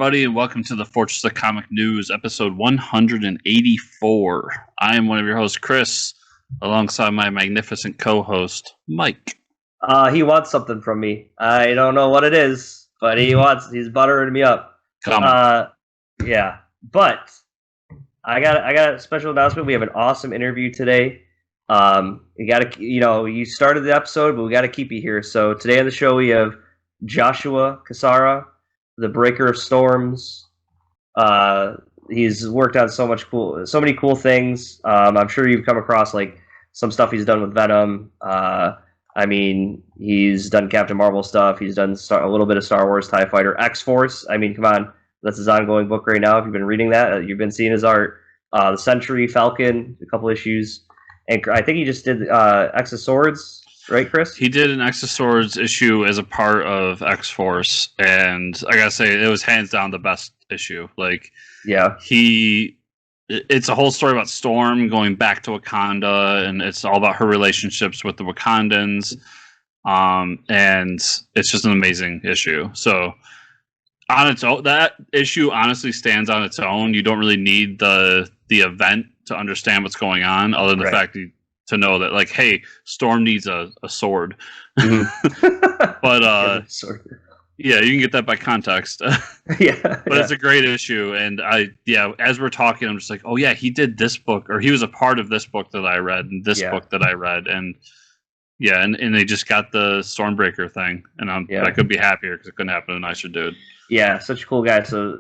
everybody, and welcome to the Fortress of Comic News, episode 184. I am one of your hosts, Chris, alongside my magnificent co-host, Mike. He wants something from me. I don't know what it is, but he's buttering me up. Yeah. But I got a special announcement. We have an awesome interview today. You started the episode, but we got to keep you here. So today on the show, we have Joshua Cassara, the Breaker of Storms. He's worked on so many cool things. I'm sure you've come across like some stuff he's done with Venom. He's done Captain Marvel stuff. He's done a little bit of Star Wars, TIE Fighter, X-Force. I mean, come on. That's his ongoing book right now. If you've been reading that, you've been seeing his art. The Sentry, Falcon, a couple issues. And I think he just did X of Swords, right, Chris? He did an X of Swords issue as a part of X-Force. And I gotta say, it was hands down the best issue. It's a whole story about Storm going back to Wakanda, and it's all about her relationships with the Wakandans. And it's just an amazing issue. So on its own, that issue honestly stands on its own. You don't really need the event to understand what's going on, other than the fact to know that, like, hey, Storm needs a sword. Mm-hmm. But sword. Yeah, you can get that by context. It's a great issue, and as we're talking, I'm just like, oh yeah, he did this book, or he was a part of this book that I read, and this book that I read, and they just got the Stormbreaker thing, and I could be happier because it couldn't happen to a nicer dude. Yeah, such a cool guy. So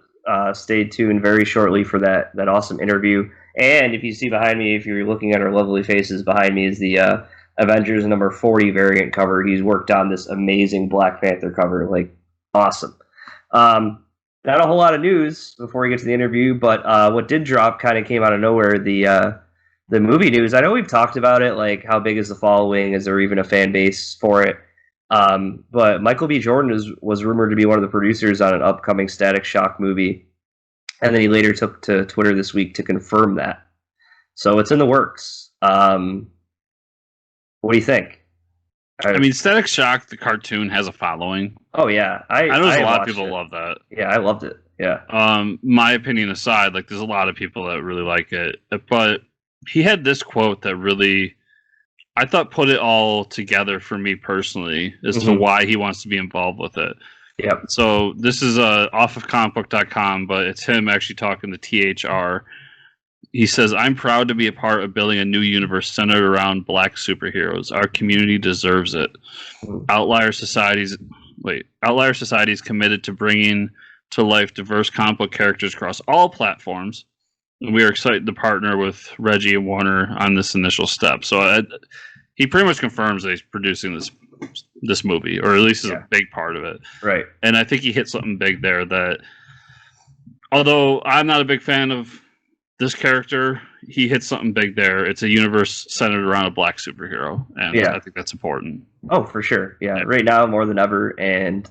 stay tuned very shortly for that awesome interview. And if you see behind me, if you're looking at our lovely faces, behind me is the Avengers number 40 variant cover. He's worked on this amazing Black Panther cover, like awesome. Not a whole lot of news before we get to the interview, but what did drop kind of came out of nowhere. The movie news. I know we've talked about it, like how big is the following? Is there even a fan base for it? But Michael B. Jordan was rumored to be one of the producers on an upcoming Static Shock movie. And then he later took to Twitter this week to confirm that. So it's in the works. What do you think? Static Shock, the cartoon, has a following. Oh, yeah. I know there's a lot of people love that. Yeah, I loved it. Yeah. My opinion aside, like, there's a lot of people that really like it. But he had this quote that really, I thought, put it all together for me personally as to why he wants to be involved with it. Yep. So this is off of comicbook.com, but it's him actually talking to THR. He says, "I'm proud to be a part of building a new universe centered around Black superheroes. Our community deserves it. Outlier Society is committed to bringing to life diverse comic book characters across all platforms. And we are excited to partner with Reggie and Warner on this initial step." So he pretty much confirms that he's producing this movie, or at least is a big part of it. Right. And I think he hit something big there that, although I'm not a big fan of this character, he hit something big there. It's a universe centered around a Black superhero, and I think that's important. Oh, for sure. Yeah. Right now, more than ever. And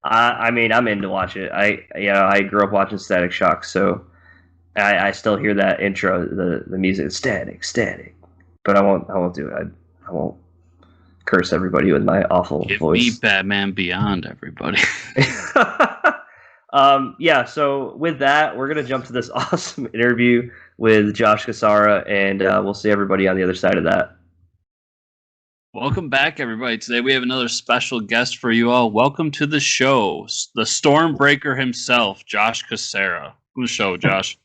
I'm in to watch it. I grew up watching Static Shock, so I still hear that intro, the music, static, but I won't do it. I won't curse everybody with my awful voice. Give me Batman Beyond, everybody. So with that, we're going to jump to this awesome interview with Josh Cassara, and we'll see everybody on the other side of that. Welcome back, everybody. Today we have another special guest for you all. Welcome to the show, the Stormbreaker himself, Josh Cassara. Welcome to the show, Josh.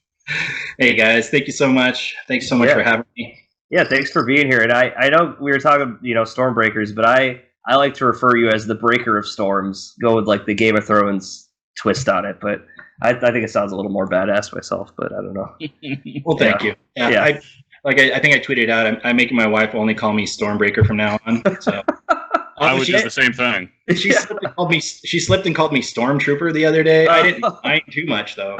Hey, guys. Thank you so much. Thanks so much for having me. Yeah, thanks for being here. And I know we were talking, Stormbreakers, but I like to refer you as the Breaker of Storms. Go with like the Game of Thrones twist on it, but I think it sounds a little more badass myself. But I don't know. Well, thank you. Yeah. I think I tweeted out. I'm making my wife only call me Stormbreaker from now on. So I would do the same thing. She slipped and called me Stormtrooper the other day. I didn't mind too much though.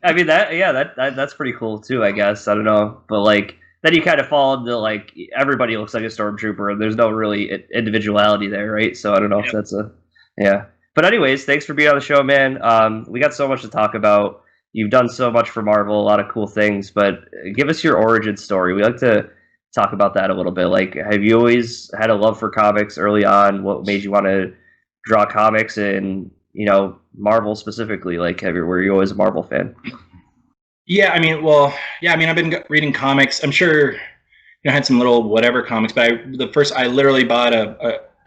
That's pretty cool too, I guess. I don't know, but like then you kind of fall into like everybody looks like a Stormtrooper, and there's no really individuality there, right? So I don't know if that's But anyways, thanks for being on the show, man. We got so much to talk about. You've done so much for Marvel, a lot of cool things, but give us your origin story. We like to talk about that a little bit. Like, have you always had a love for comics early on? What made you want to draw comics, and Marvel specifically? Like, were you always a Marvel fan? Yeah, I mean, I've been reading comics. I'm sure I had some little whatever comics, but I literally bought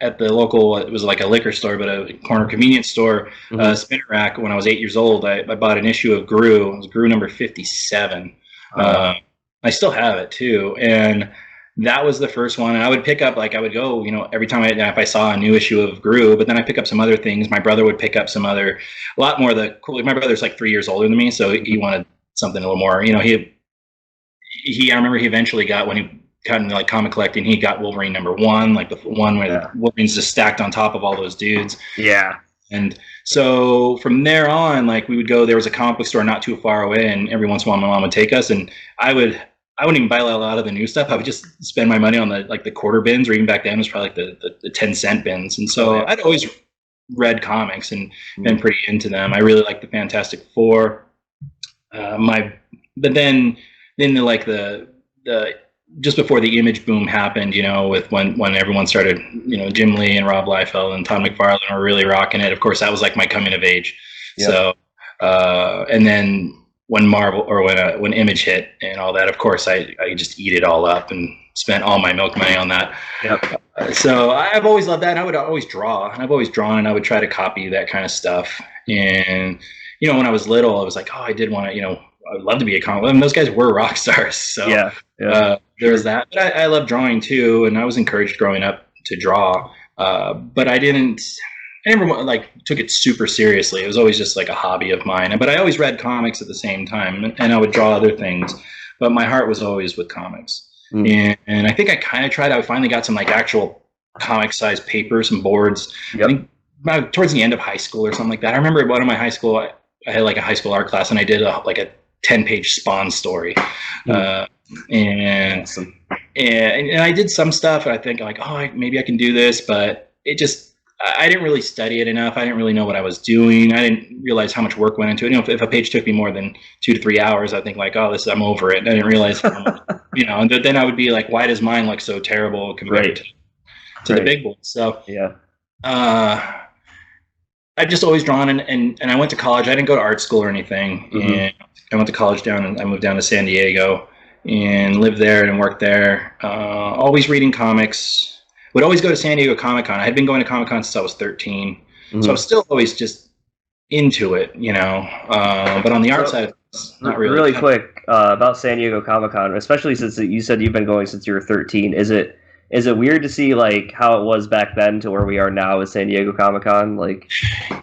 at the local, it was like a liquor store, but a corner convenience store, spinner rack when I was 8 years old. I bought an issue of Gru. It was Gru number 57. I still have it too, and that was the first one. And I would pick up, like, I would go, every time if I saw a new issue of Gru, but then I pick up some other things. My brother would pick up some other, a lot more of the cool. My brother's like 3 years older than me, so he wanted something a little more. I remember he eventually got, when he got into like comic collecting, he got Wolverine #1, like the one where the Wolverine's just stacked on top of all those dudes. Yeah. And so from there on, like, we would go, there was a comic book store not too far away, and every once in a while my mom would take us, and I wouldn't even buy a lot of the new stuff. I would just spend my money on the quarter bins, or even back then it was probably like the 10-cent bins. And so I'd always read comics and been pretty into them. I really liked the Fantastic Four. But then the just before the Image boom happened, with when everyone started, Jim Lee and Rob Liefeld and Todd McFarlane were really rocking it. Of course, that was like my coming of age. Yep. So, and then when when Image hit and all that, of course, I just eat it all up and spent all my milk money on that. Yep. So I've always loved that, and I would always draw, and I've always drawn, and I would try to copy that kind of stuff. And when I was little, I was like, oh, I did want to, I'd love to be a comic. I mean, those guys were rock stars. So there was that. But I love drawing too, and I was encouraged growing up to draw. But I never like took it super seriously. It was always just like a hobby of mine. But I always read comics at the same time, and I would draw other things. But my heart was always with comics. And I think I kind of tried. I finally got some like actual comic-sized papers and boards. Yep. I think towards the end of high school or something like that. I remember at one of my high school, I had like a high school art class, and I did a 10-page Spawn story. And awesome. and I did some stuff, and I think like, oh, maybe I can do this, but I didn't really study it enough. I didn't really know what I was doing. I didn't realize how much work went into it. If a page took me more than 2 to 3 hours, I think like, oh, I'm over it. And I didn't realize, and then I would be like, why does mine look so terrible compared to the big boys? So I've just always drawn, and I went to college. I didn't go to art school or anything. And I went to college I moved down to San Diego and lived there and worked there. Always reading comics. Would always go to San Diego Comic-Con. I had been going to Comic-Con since I was 13. So I was still always just into it, but on the art side, it's not really. Really quick, about San Diego Comic-Con, especially since you said you've been going since you were 13. Is it weird to see like how it was back then to where we are now with San Diego Comic-Con? Like,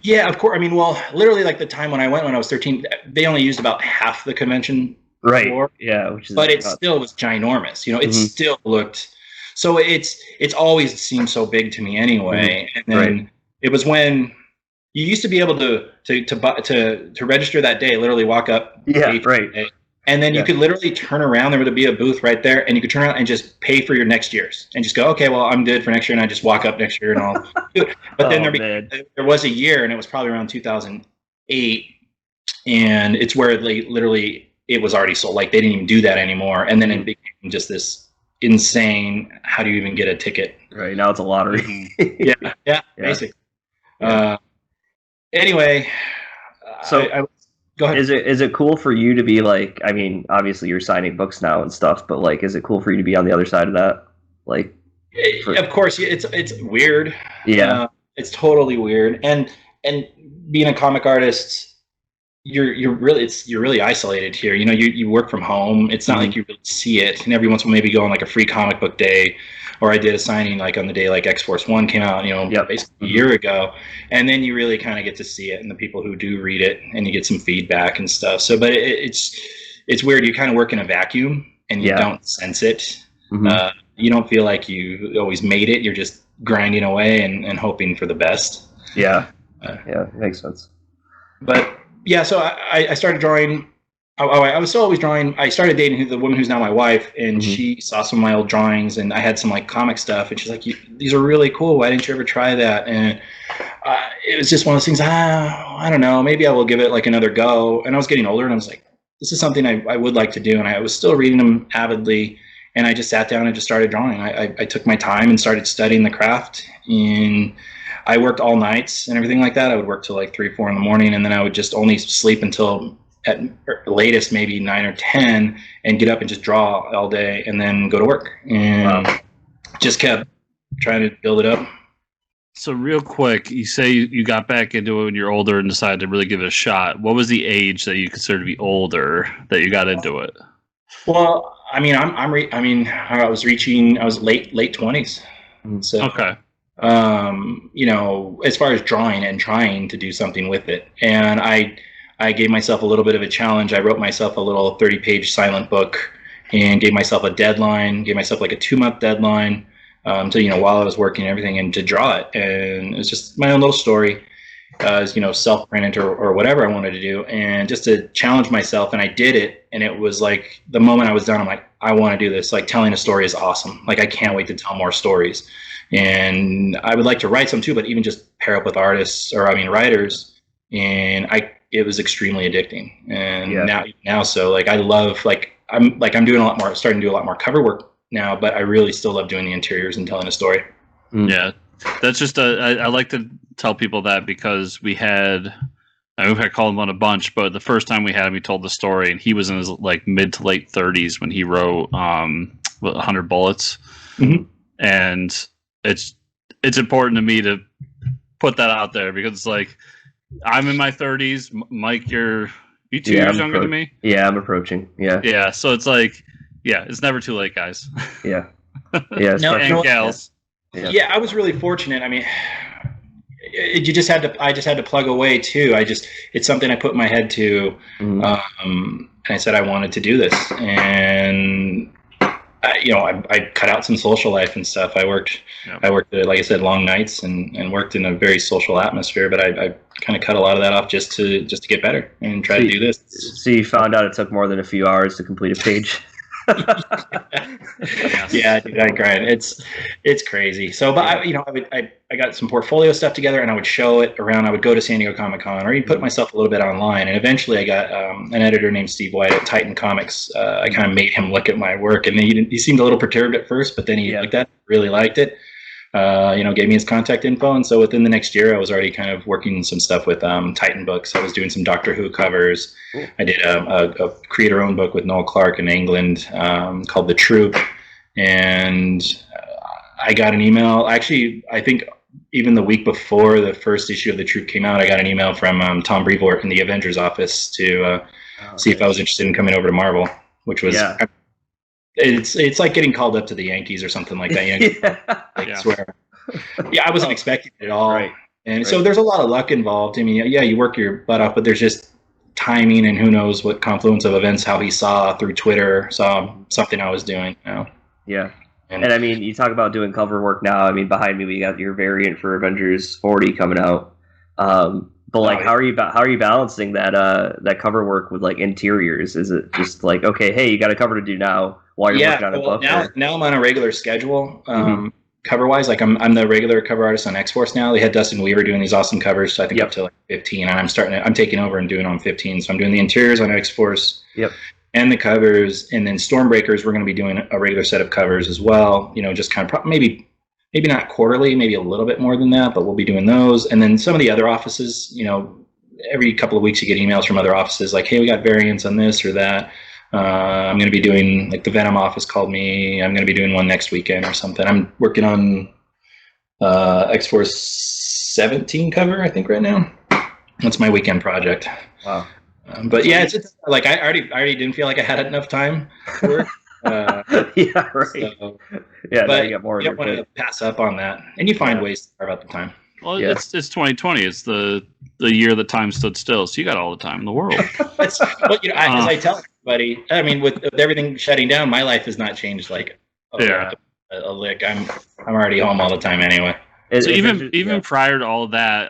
yeah, of course. I mean, well, literally, like the time when I went when I was 13, they only used about half the convention floor. Yeah, but it still was ginormous. It still looked. So it's always seemed so big to me anyway. And then it was when you used to be able to register that day, literally walk up. Yeah, right. And then you could literally turn around. There would be a booth right there, and you could turn around and just pay for your next year's, and just go, okay, well, I'm good for next year, and I just walk up next year and I'll do it. But then there was a year, and it was probably around 2008, and it's where it was already sold. Like they didn't even do that anymore, and then it became just this insane. How do you even get a ticket? Right now, it's a lottery. yeah, basically. Anyway, so. Go ahead. Is it cool for you to be like? I mean, obviously you're signing books now and stuff, but like, is it cool for you to be on the other side of that? Like, of course, it's weird. Yeah, it's totally weird. And being a comic artist, you're really isolated here. You work from home. It's not like you really see it. And every once in a while, maybe go on like a free comic book day, or I did a signing like on the day like X-Force 1 came out, basically a year ago, and then you really kind of get to see it and the people who do read it, and you get some feedback and stuff. So, but it's weird. You kind of work in a vacuum, and you don't sense it. You don't feel like you always made it. You're just grinding away and hoping for the best. Yeah, makes sense. But yeah, so I started drawing. I was still always drawing. I started dating the woman who's now my wife, and she saw some of my old drawings, and I had some like comic stuff, and she's like, "These are really cool. Why didn't you ever try that?" And it was just one of those things. I don't know. Maybe I will give it like another go. And I was getting older, and I was like, "This is something I would like to do." And I was still reading them avidly, and I just sat down and just started drawing. I took my time and started studying the craft, and I worked all nights and everything like that. I would work till like 3, 4 in the morning, and then I would just only sleep until at latest maybe 9 or 10, and get up and just draw all day, and then go to work, and just kept trying to build it up. So real quick, you say you got back into it when you're older and decided to really give it a shot. What was the age that you consider to be older that you got into it? Well, I mean, I was late 20s. So, okay. You know, as far as drawing and trying to do something with it, and I gave myself a little bit of a challenge. I wrote myself a little 30-page silent book, and gave myself a deadline, gave myself like a 2-month deadline, to, you know, while I was working and everything, and to draw it. And it's just my own little story, as, you know, self-printed or whatever I wanted to do, and just to challenge myself. And I did it, and it was like the moment I was done, I'm like, I want to do this. Like, telling a story is awesome. Like, I can't wait to tell more stories. And I would like to write some too, but even just pair up with writers. And it was extremely addicting. And now, so like, I love, I'm doing starting to do a lot more cover work now, but I really still love doing the interiors and telling a story. Yeah, that's just I like to tell people that, because we've had called him on a bunch, but the first time we had him, he told the story, and he was in his like mid to late 30s when he wrote 100 Bullets. Mm-hmm. And it's important to me to put that out there, because it's like, I'm in my 30s. Mike, you 2 years younger than me? Yeah, I'm approaching. Yeah. Yeah, so it's like, yeah, it's never too late, guys. Yeah. Yeah. And gals. Yeah, I was really fortunate. I mean, I just had to plug away too. It's something I put in my head to, and I said I wanted to do this, and I cut out some social life and stuff. I worked, like I said, long nights and worked in a very social atmosphere. But I kind of cut a lot of that off just to get better and try to do this. So you found out it took more than a few hours to complete a page. Yeah, dude, I grind. It's crazy. So, but I got some portfolio stuff together, and I would show it around. I would go to San Diego Comic-Con, or even put myself a little bit online. And eventually, I got an editor named Steve White at Titan Comics. I kind of made him look at my work, and he seemed a little perturbed at first, but then he really liked it. Gave me his contact info, and so within the next year, I was already kind of working some stuff with Titan Books. I was doing some Doctor Who covers. Cool. I did a creator-owned book with Noel Clarke in England called The Troop, and I got an email. Actually, I think even the week before the first issue of The Troop came out, I got an email from Tom Brevoort in the Avengers office to see if I was interested in coming over to Marvel, which was. Yeah. It's like getting called up to the Yankees or something like that. I swear. Yeah, I wasn't expecting it at all. Right. And so there's a lot of luck involved. I mean, you work your butt off, but there's just timing, and who knows what confluence of events, how he saw through Twitter, saw something I was doing. Yeah. And I mean, you talk about doing cover work now. I mean, behind me, we got your variant for Avengers 40 coming out. But like, how are you balancing that cover work with like interiors? Is it just like, okay, hey, you got a cover to do now while you're working on a book? Now I'm on a regular schedule. Cover wise, like I'm the regular cover artist on X-Force now. They had Dustin Weaver doing these awesome covers, so I think up to like 15, and I'm taking over and doing on 15. So I'm doing the interiors on X-Force. Yep. And the covers, and then Stormbreakers, we're going to be doing a regular set of covers as well. Just kind of maybe not quarterly, maybe a little bit more than that, but we'll be doing those. And then some of the other offices, every couple of weeks you get emails from other offices like, hey, we got variants on this or that. I'm going to be doing, like the Venom office called me. I'm going to be doing one next weekend or something. I'm working on X-Force 17 cover, I think, right now. That's my weekend project. Wow. But yeah, it's like I already didn't feel like I had enough time to work. Yeah, right. So, yeah, but you got more. You don't want to pass up on that, and you find ways to carve out the time. Well, it's 2020. It's the year that time stood still, so you got all the time in the world. As I tell everybody, I mean, with everything shutting down, my life has not changed like a lick. I'm already home all the time anyway. So even prior to all of that,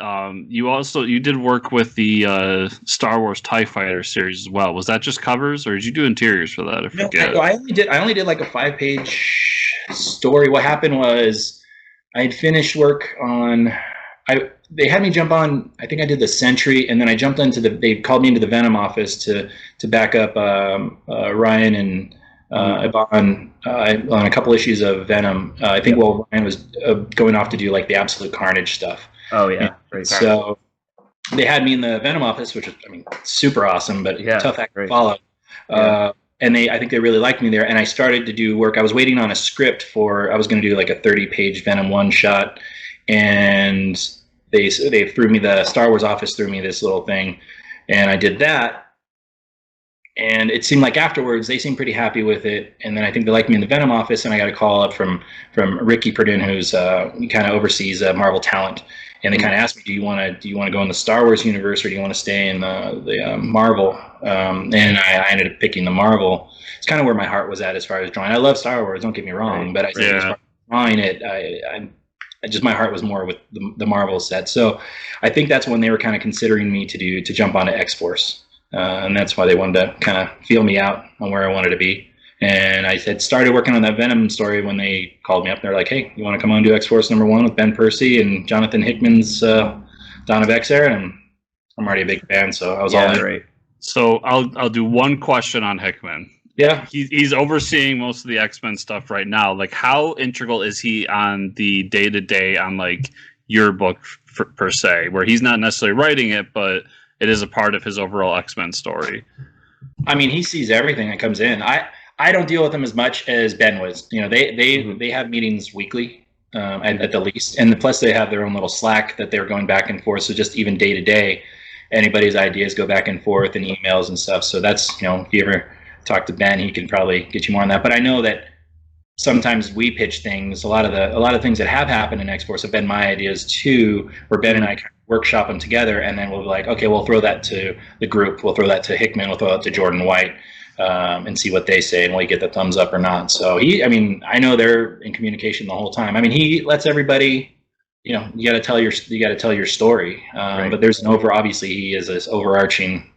you did work with the Star Wars TIE Fighter series as well. Was that just covers, or did you do interiors for that? I only did like a 5-page story. What happened was I had finished work on. They had me jump on. I think I did the Sentry, and then I jumped into they called me into the Venom office to back up Ryan and. On a couple issues of Venom. I think Ryan was going off to do like the Absolute Carnage stuff. Oh yeah, right. So they had me in the Venom office, which was, I mean, super awesome, but tough act to follow. And I think they really liked me there. And I started to do work. I was waiting on a script I was going to do like a 30-page Venom one shot, and they threw me, the Star Wars office threw me this little thing, and I did that. And it seemed like afterwards they seemed pretty happy with it. And then I think they liked me in the Venom office, and I got a call up from Ricky Purdin, who's he kind of oversees Marvel talent. And they kind of asked me, do you want to go in the Star Wars universe, or do you want to stay in the Marvel? And I ended up picking the Marvel. It's kind of where my heart was at as far as drawing. I love Star Wars, don't get me wrong, but I think as far as drawing it, I just, my heart was more with the Marvel set. So I think that's when they were kind of considering me to jump onto X-Force. And that's why they wanted to kind of feel me out on where I wanted to be. And I had started working on that Venom story when they called me up. They're like, hey, you want to come on and do X-Force #1 with Ben Percy and Jonathan Hickman's Dawn of X there? And I'm already a big fan, so I was all in. Right. So I'll do one question on Hickman. Yeah. He's overseeing most of the X-Men stuff right now. Like, how integral is he on the day-to-day on, like, your book per se, where he's not necessarily writing it, but it is a part of his overall X-Men story? I mean, he sees everything that comes in. I don't deal with them as much as Ben was. You know, they have meetings weekly at the least, and plus they have their own little Slack that they're going back and forth. So just even day to day, anybody's ideas go back and forth and emails and stuff. So that's, you know, if you ever talk to Ben, he can probably get you more on that. But I know that sometimes we pitch things. A lot of things that have happened in X-Force have been my ideas too, where Ben and I kind of workshop them together, and then we'll be like, okay, we'll throw that to the group, we'll throw that to Hickman, we'll throw that to Jordan White, and see what they say, and will you get the thumbs up or not. So I know they're in communication the whole time. I mean, he lets everybody, you know, you got to tell your story. Right. But there's obviously he is this overarching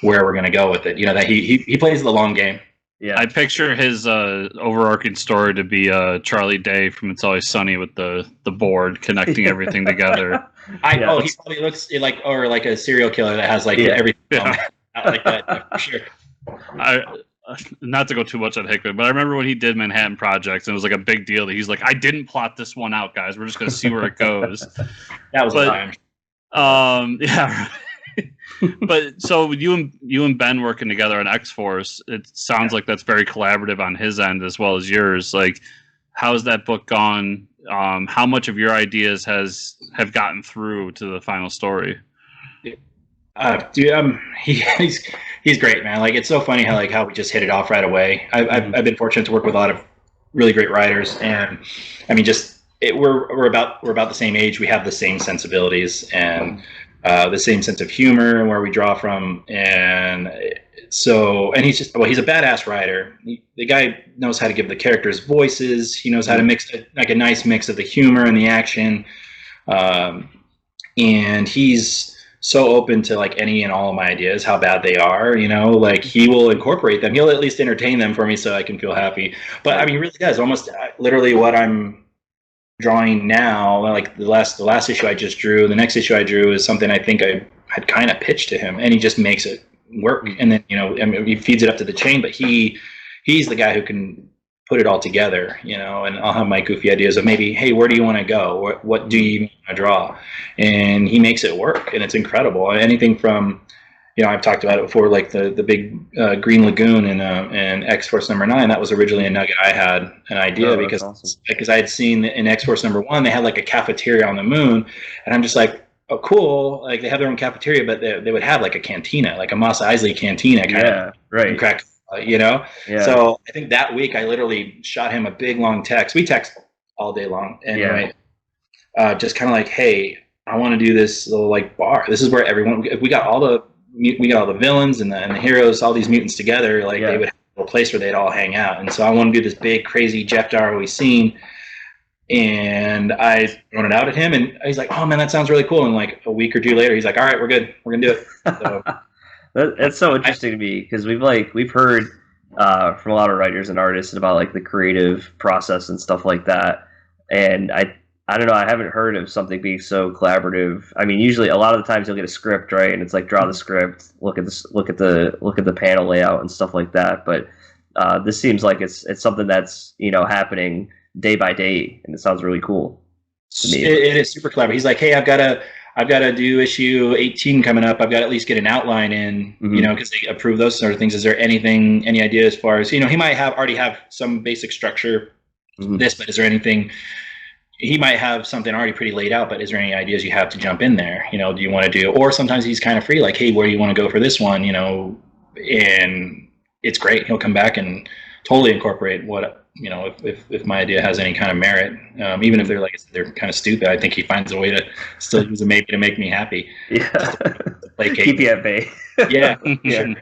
where we're going to go with it. You know, that he plays the long game. Yeah, I picture his overarching story to be Charlie Day from It's Always Sunny with the board connecting everything together. He probably looks like a serial killer that has like everything like that, for sure. Not to go too much on Hickman, but I remember when he did Manhattan Projects, and it was like a big deal that he's like, I didn't plot this one out, guys. We're just going to see where it goes. That was a time. Yeah. But so you and Ben working together on X-Force, it sounds like that's very collaborative on his end as well as yours. Like, how's that book gone? How much of your ideas have gotten through to the final story? Dude, he's great, man. Like, it's so funny how we just hit it off right away. I've been fortunate to work with a lot of really great writers, and I mean, we're about the same age. We have the same sensibilities and the same sense of humor and where we draw from, and he's a badass writer. The guy knows how to give the characters voices. He knows how to mix like a nice mix of the humor and the action, and he's so open to like any and all of my ideas, how bad they are, you know, like he will incorporate them. He'll at least entertain them for me so I can feel happy. But I mean, he really does. Almost literally what I'm drawing now, like the last issue I just drew, the next issue I drew is something I think I had kind of pitched to him, and he just makes it work. And then, you know, I mean, he feeds it up to the chain, but he's the guy who can put it all together, you know, and I'll have my goofy ideas of maybe, hey, where do you want to go? What do you want to draw? And he makes it work, and it's incredible. Anything from, you know, I've talked about it before, like the big Green Lagoon and X-Force #9. That was originally a nugget I had an idea because awesome. I had seen in X-Force #1 they had like a cafeteria on the moon, and I'm just like, oh, cool. Like they have their own cafeteria, but they would have like a cantina, like a Mos Eisley cantina kind of right. Crack, you know. Yeah. So I think that week I literally shot him a big long text. We text all day long anyway. Just kind of like, hey, I want to do this little like bar. This is where we got all the villains and the heroes, all these mutants together, like they would have a place where they'd all hang out. And so I want to do this big, crazy Jeff Darrowy scene. And I thrown it out at him, and he's like, oh man, that sounds really cool. And like a week or two later, he's like, all right, we're good. We're going to do it. So, that's so interesting to me, because we've heard from a lot of writers and artists about like the creative process and stuff like that. And I don't know. I haven't heard of something being so collaborative. I mean, usually a lot of the times you'll get a script, right? And it's like draw the script, look at the panel layout and stuff like that. But this seems like it's something that's, you know, happening day by day, and it sounds really cool. It is super clever. He's like, hey, I've got to do issue 18 coming up. I've got to at least get an outline in, because they approve those sort of things. Is there any idea as far as, he might already have some basic structure, but is there anything, he might have something already pretty laid out, but is there any ideas you have to jump in there? Do you want to do, or sometimes he's kind of free, like, hey, where do you want to go for this one? And it's great. He'll come back and totally incorporate what, if my idea has any kind of merit, even if they're kind of stupid, I think he finds a way to still use a maybe to make me happy. Yeah. To keep you at bay. Yeah. Sure.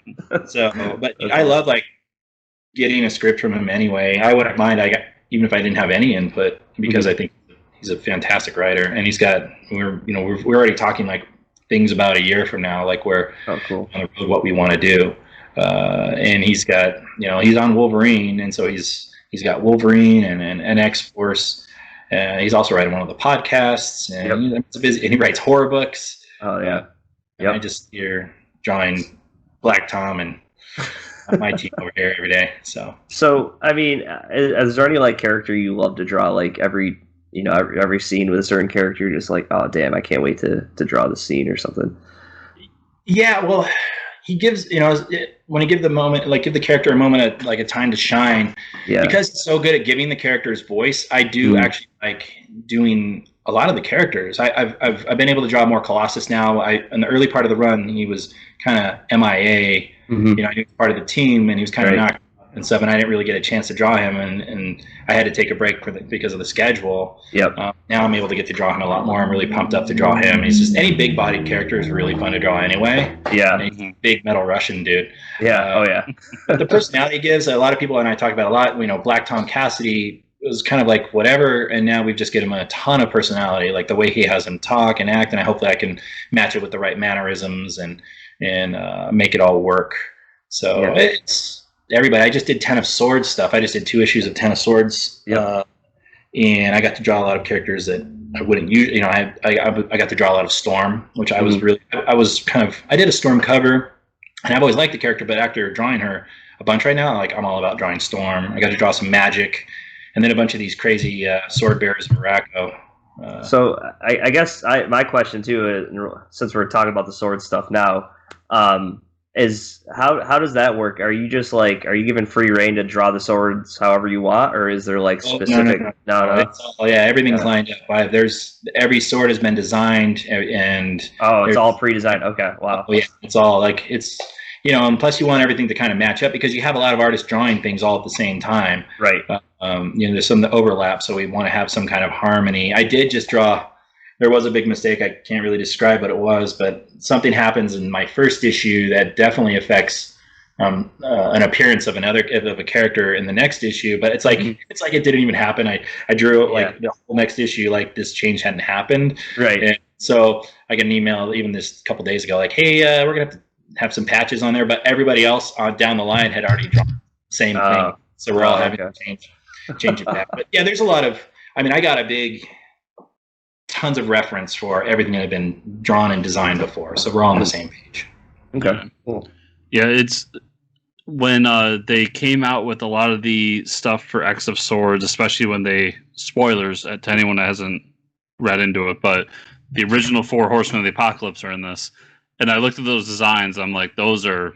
So, but I love getting a script from him anyway. I wouldn't mind. Even if I didn't have any input, because I think he's a fantastic writer, and he's got. We're already talking things about a year from now, we're cool. on the road, what we want to do, and he's got he's on Wolverine, and so he's got Wolverine and X-Force. He's also writing one of the podcasts, and he's busy, and he writes horror books. Oh yeah. I just hear drawing Black Tom and my team over here every day. So I mean, is there any character you love to draw? Every scene with a certain character, you're just oh damn, I can't wait to draw the scene or something. Yeah, well, he gives when he give the character a moment, a time to shine. Yeah. Because he's so good at giving the character's voice, I do actually like doing a lot of the characters. I've been able to draw more Colossus now. In the early part of the run, he was kind of MIA. He was part of the team, and he was kind of knocked and stuff, and I didn't really get a chance to draw him, and I had to take a break because of the schedule. Yep. Now I'm able to get to draw him a lot more. I'm really pumped up to draw him. He's just, any big-bodied character is really fun to draw anyway. Yeah. He's a big metal Russian dude. Yeah. Oh yeah. But the personality he gives, a lot of people and I talk about a lot. Black Tom Cassidy was kind of whatever, and now we've just given him a ton of personality, the way he has him talk and act, and I hope that I can match it with the right mannerisms and make it all work. So it's everybody. I just did 10 of Swords stuff. I just did 2 issues of 10 of Swords, and I got to draw a lot of characters that I wouldn't use. I got to draw a lot of Storm, which I was really, I did a Storm cover, and I've always liked the character, but after drawing her a bunch right now, I'm all about drawing Storm. I got to draw some magic, and then a bunch of these crazy sword bearers in Morocco. So I guess my question too is, since we're talking about the sword stuff now, is how does that work? Are you just are you given free reign to draw the swords however you want, or is there specific? No. Everything's lined up. Every sword has been designed, and it's all pre-designed. Okay, wow. Yeah, it's all it's. And plus you want everything to kind of match up, because you have a lot of artists drawing things all at the same time. Right. There's some that overlap, so we want to have some kind of harmony. I did just draw. There was a big mistake. I can't really describe what it was, but something happens in my first issue that definitely affects an appearance of a character in the next issue. But it's it didn't even happen. I drew the whole next issue this change hadn't happened. Right. And so I got an email even this couple days ago hey, we're gonna have some patches on there, but everybody else down the line had already drawn the same thing, so we're all having to change it back. But yeah, there's a lot of. I got tons of reference for everything that had been drawn and designed before, so we're all on the same page. Okay, cool. Yeah, it's when they came out with a lot of the stuff for X of Swords, especially when spoilers to anyone that hasn't read into it, but the original 4 Horsemen of the Apocalypse are in this. And I looked at those designs. I'm like, those are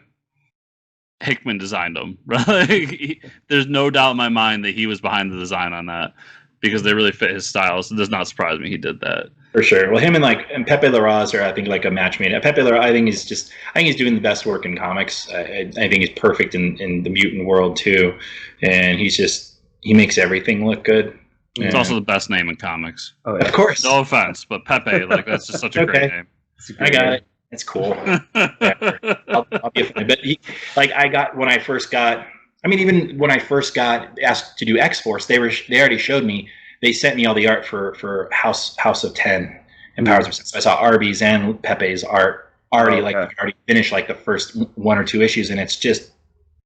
Hickman designed them, right? There's no doubt in my mind that he was behind the design on that, because they really fit his style. So it does not surprise me he did that for sure. Well, him and Pepe Larraz are, I think, a match made. Pepe Larraz, I think he's doing the best work in comics. I think he's perfect in the mutant world too, and he makes everything look good. It's also the best name in comics. Oh, yeah. Of course. No offense, but Pepe, that's just such a great name. I got it. It's cool. I'll be fine. But I got when I first got. Even when I first got asked to do X-Force, they already showed me. They sent me all the art for House of 10 and Powers of 10. So I saw Arby's and Pepe's art already already finished the first 1 or 2 issues, and it's just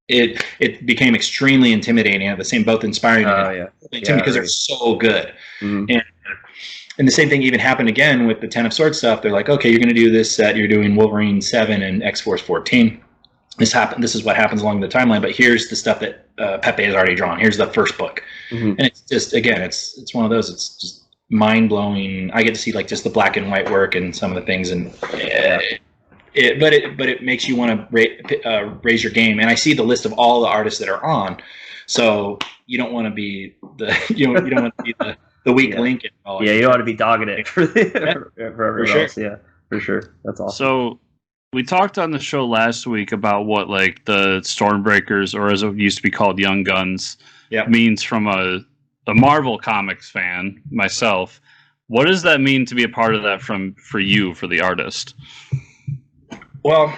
it became extremely intimidating. At the same, both inspiring and intimidating because they're so good. Mm-hmm. And the same thing even happened again with the 10 of Swords stuff. They're like, okay, you're going to do this set. You're doing Wolverine 7 and X-Force 14. This is what happens along the timeline. But here's the stuff that Pepe has already drawn. Here's the first book. Mm-hmm. And it's just, again, it's one of those. It's just mind-blowing. I get to see like just the black and white work and some of the things, and it makes you want to raise your game. And I see the list of all the artists that are on, so you don't want to be the you don't want to be the weak link. You don't want to be dogging it for everyone else. Yeah, for sure. That's awesome. So we talked on the show last week about what like the Stormbreakers, or as it used to be called, Young Guns, means from a Marvel Comics fan myself. What does that mean to be a part of that for you, for the artist? Well,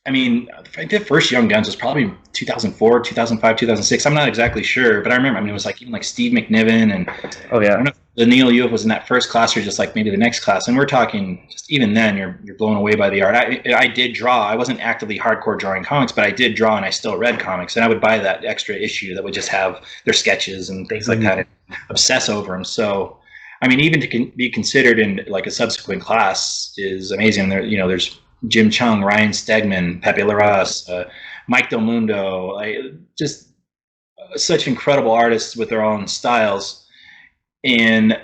I mean, I did first Young Guns was probably 2004, 2005, 2006. I'm not exactly sure, but I remember. I mean, it was like even like Steve McNiven and I don't know if the Neil Youth was in that first class or just like maybe the next class. And we're talking just even then, you're blown away by the art. I did draw. I wasn't actively hardcore drawing comics, but I did draw and I still read comics. And I would buy that extra issue that would just have their sketches and things like that and obsess over them. So, I mean, even to be considered in like a subsequent class is amazing. There's Jim Chung, Ryan Stegman, Pepe Larraz, Mike Del Mundo, just such incredible artists with their own styles. And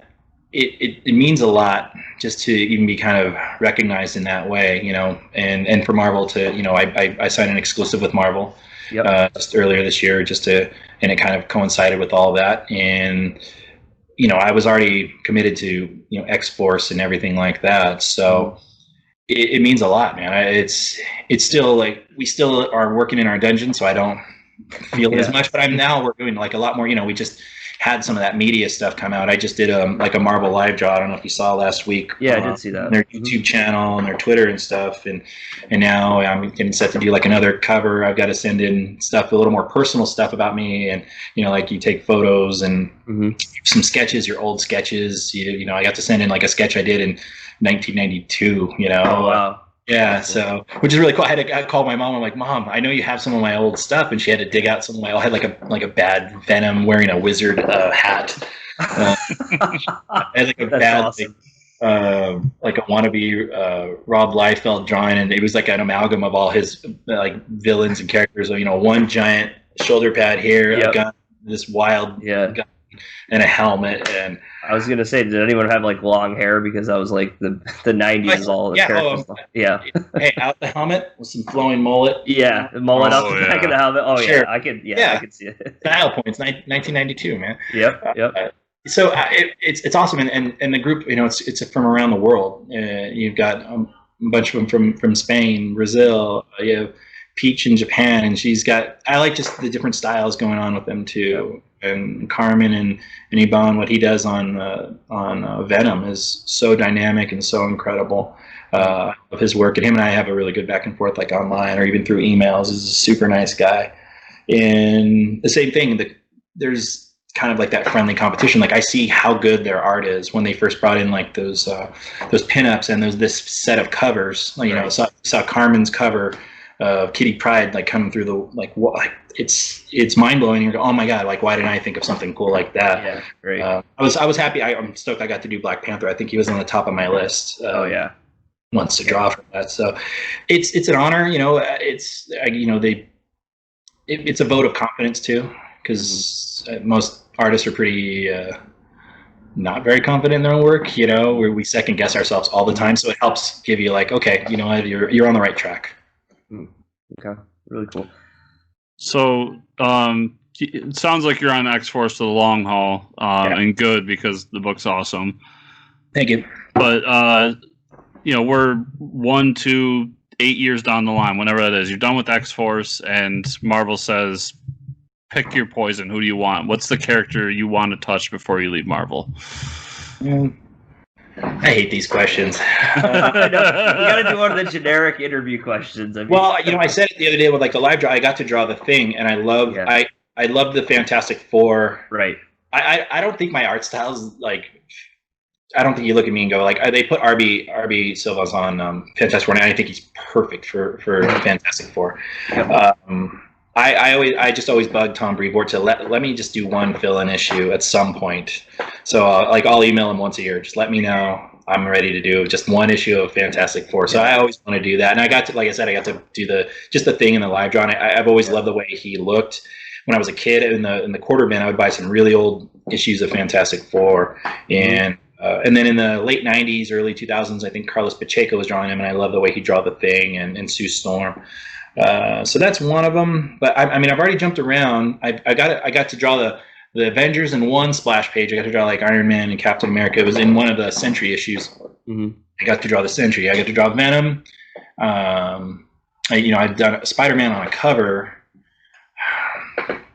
it means a lot just to even be kind of recognized in that way, and for Marvel to, I signed an exclusive with Marvel just earlier this year, and it kind of coincided with all that. And, I was already committed to, X-Force and everything like that. So it means a lot, man. It's still like, we still are working in our dungeon, so I don't feel it as much, but we're doing like a lot more, we just had some of that media stuff come out. I just did a Marvel live draw. I don't know if you saw last week. Yeah, I did see that. Their YouTube channel and their Twitter and stuff. And now I'm getting set to do like another cover. I've got to send in stuff, a little more personal stuff about me. And, like you take photos and some sketches, your old sketches. I got to send in like a sketch I did in 1992, Oh, wow. Yeah, so which is really cool. I called my mom. I'm like, Mom, I know you have some of my old stuff, and she had to dig out some of my. I had like a bad Venom wearing a wizard hat. I had like a bad awesome. Like a wannabe Rob Liefeld drawing, and it was like an amalgam of all his like villains and characters. So, one giant shoulder pad here, a gun, this wild gun, and a helmet. And I was gonna say, did anyone have like long hair? Because that was like the 90s is all the characters. Hey, out the helmet with some flowing mullet. Yeah, the mullet out the back of the helmet. Oh sure. I could see it. Style points, 1992, man. Yep. So it's awesome, and the group, it's from around the world. You've got a bunch of them from Spain, Brazil. You have Peach in Japan, and I like just the different styles going on with them too. And Carmen and Iban, what he does on Venom is so dynamic and so incredible of his work. And him and I have a really good back and forth, like online or even through emails. He's a super nice guy. And the same thing, there's kind of like that friendly competition. Like I see how good their art is when they first brought in like those pinups and this set of covers. Like, saw Carmen's cover of Kitty Pryde like coming through it's mind blowing. You go, oh my god, like why didn't I think of something cool like that? Yeah, great. I was happy. I'm stoked I got to do Black Panther. I think he was on the top of my list. Once to draw for that, so it's an honor. It's it's a vote of confidence too, because most artists are pretty not very confident in their own work. Where we second guess ourselves all the time, so it helps give you like, okay, you know what, you're on the right track. Okay, really cool. So it sounds like you're on X-Force for the long haul, and good, because the book's awesome. Thank you. But we're 1, 2, 8 years down the line, whenever that is. You're done with X-Force, and Marvel says, pick your poison. Who do you want? What's the character you want to touch before you leave Marvel? I hate these questions. I know. You got to do one of the generic interview questions. I said it the other day with like the live draw. I got to draw the Thing, and I love the Fantastic Four. Right. I don't think my art style is like. I don't think you look at me and go like they put RB Silva's on Fantastic Four, and I think he's perfect for Fantastic Four. Yep. I just always bug Tom Brevoort to let me just do one fill-in issue at some point. So I'll email him once a year. Just let me know I'm ready to do just one issue of Fantastic Four. So I always want to do that. And I got to, like I said, I got to do the Thing in the live draw. And I've always loved the way he looked. When I was a kid in the quarter bin, I would buy some really old issues of Fantastic Four, and then in the late '90s, early 2000s, I think Carlos Pacheco was drawing him, and I love the way he drew the Thing and Sue Storm. So that's one of them. But I mean, I've already jumped around. I got to draw the Avengers in one splash page. I got to draw like Iron Man and Captain America. It was in one of the Sentry issues. I got to draw the Sentry. I got to draw Venom. I've done Spider-Man on a cover.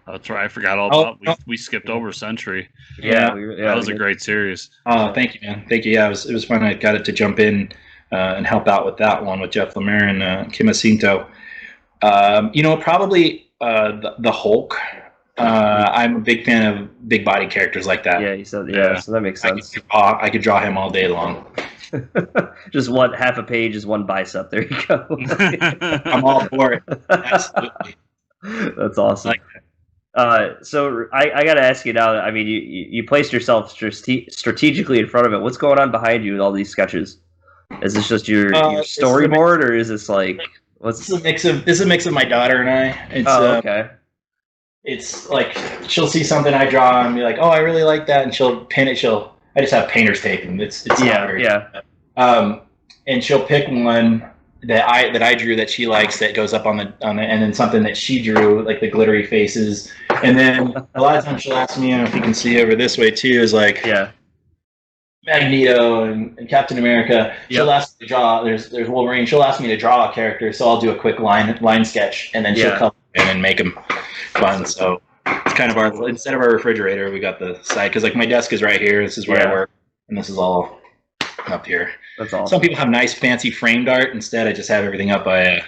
That's right. I forgot all about. We skipped over Sentry. Yeah, that was a great series. Oh, thank you, man. Thank you. Yeah, it was fun. I got it to jump in and help out with that one with Jeff Lemire and Kim Jacinto. Probably the Hulk. I'm a big fan of big body characters like that. Yeah, you said so that makes sense. I could draw him all day long. Just half a page is one bicep. There you go. I'm all for it. Absolutely. That's awesome. So I got to ask you now. I mean, you placed yourself strategically in front of it. What's going on behind you with all these sketches? Is this just your storyboard, or is this like what's? This is a mix of my daughter and I. It's, okay. It's like she'll see something I draw and be like, "Oh, I really like that," and she'll pin it. I just have painter's tape, and it's and she'll pick one that I drew that she likes that goes up on the and then something that she drew, like the glittery faces, and then a lot of times she'll ask me, I don't know if you can see over this way too, is like Magneto and Captain America. She'll ask me to draw. There's Wolverine. She'll ask me to draw a character, so I'll do a quick line sketch, and then she'll come in and make them fun. So it's kind of instead of our refrigerator, we got the side, because like my desk is right here. This is where I work, and this is all up here. That's awesome. Some people have nice fancy framed art. Instead, I just have everything up by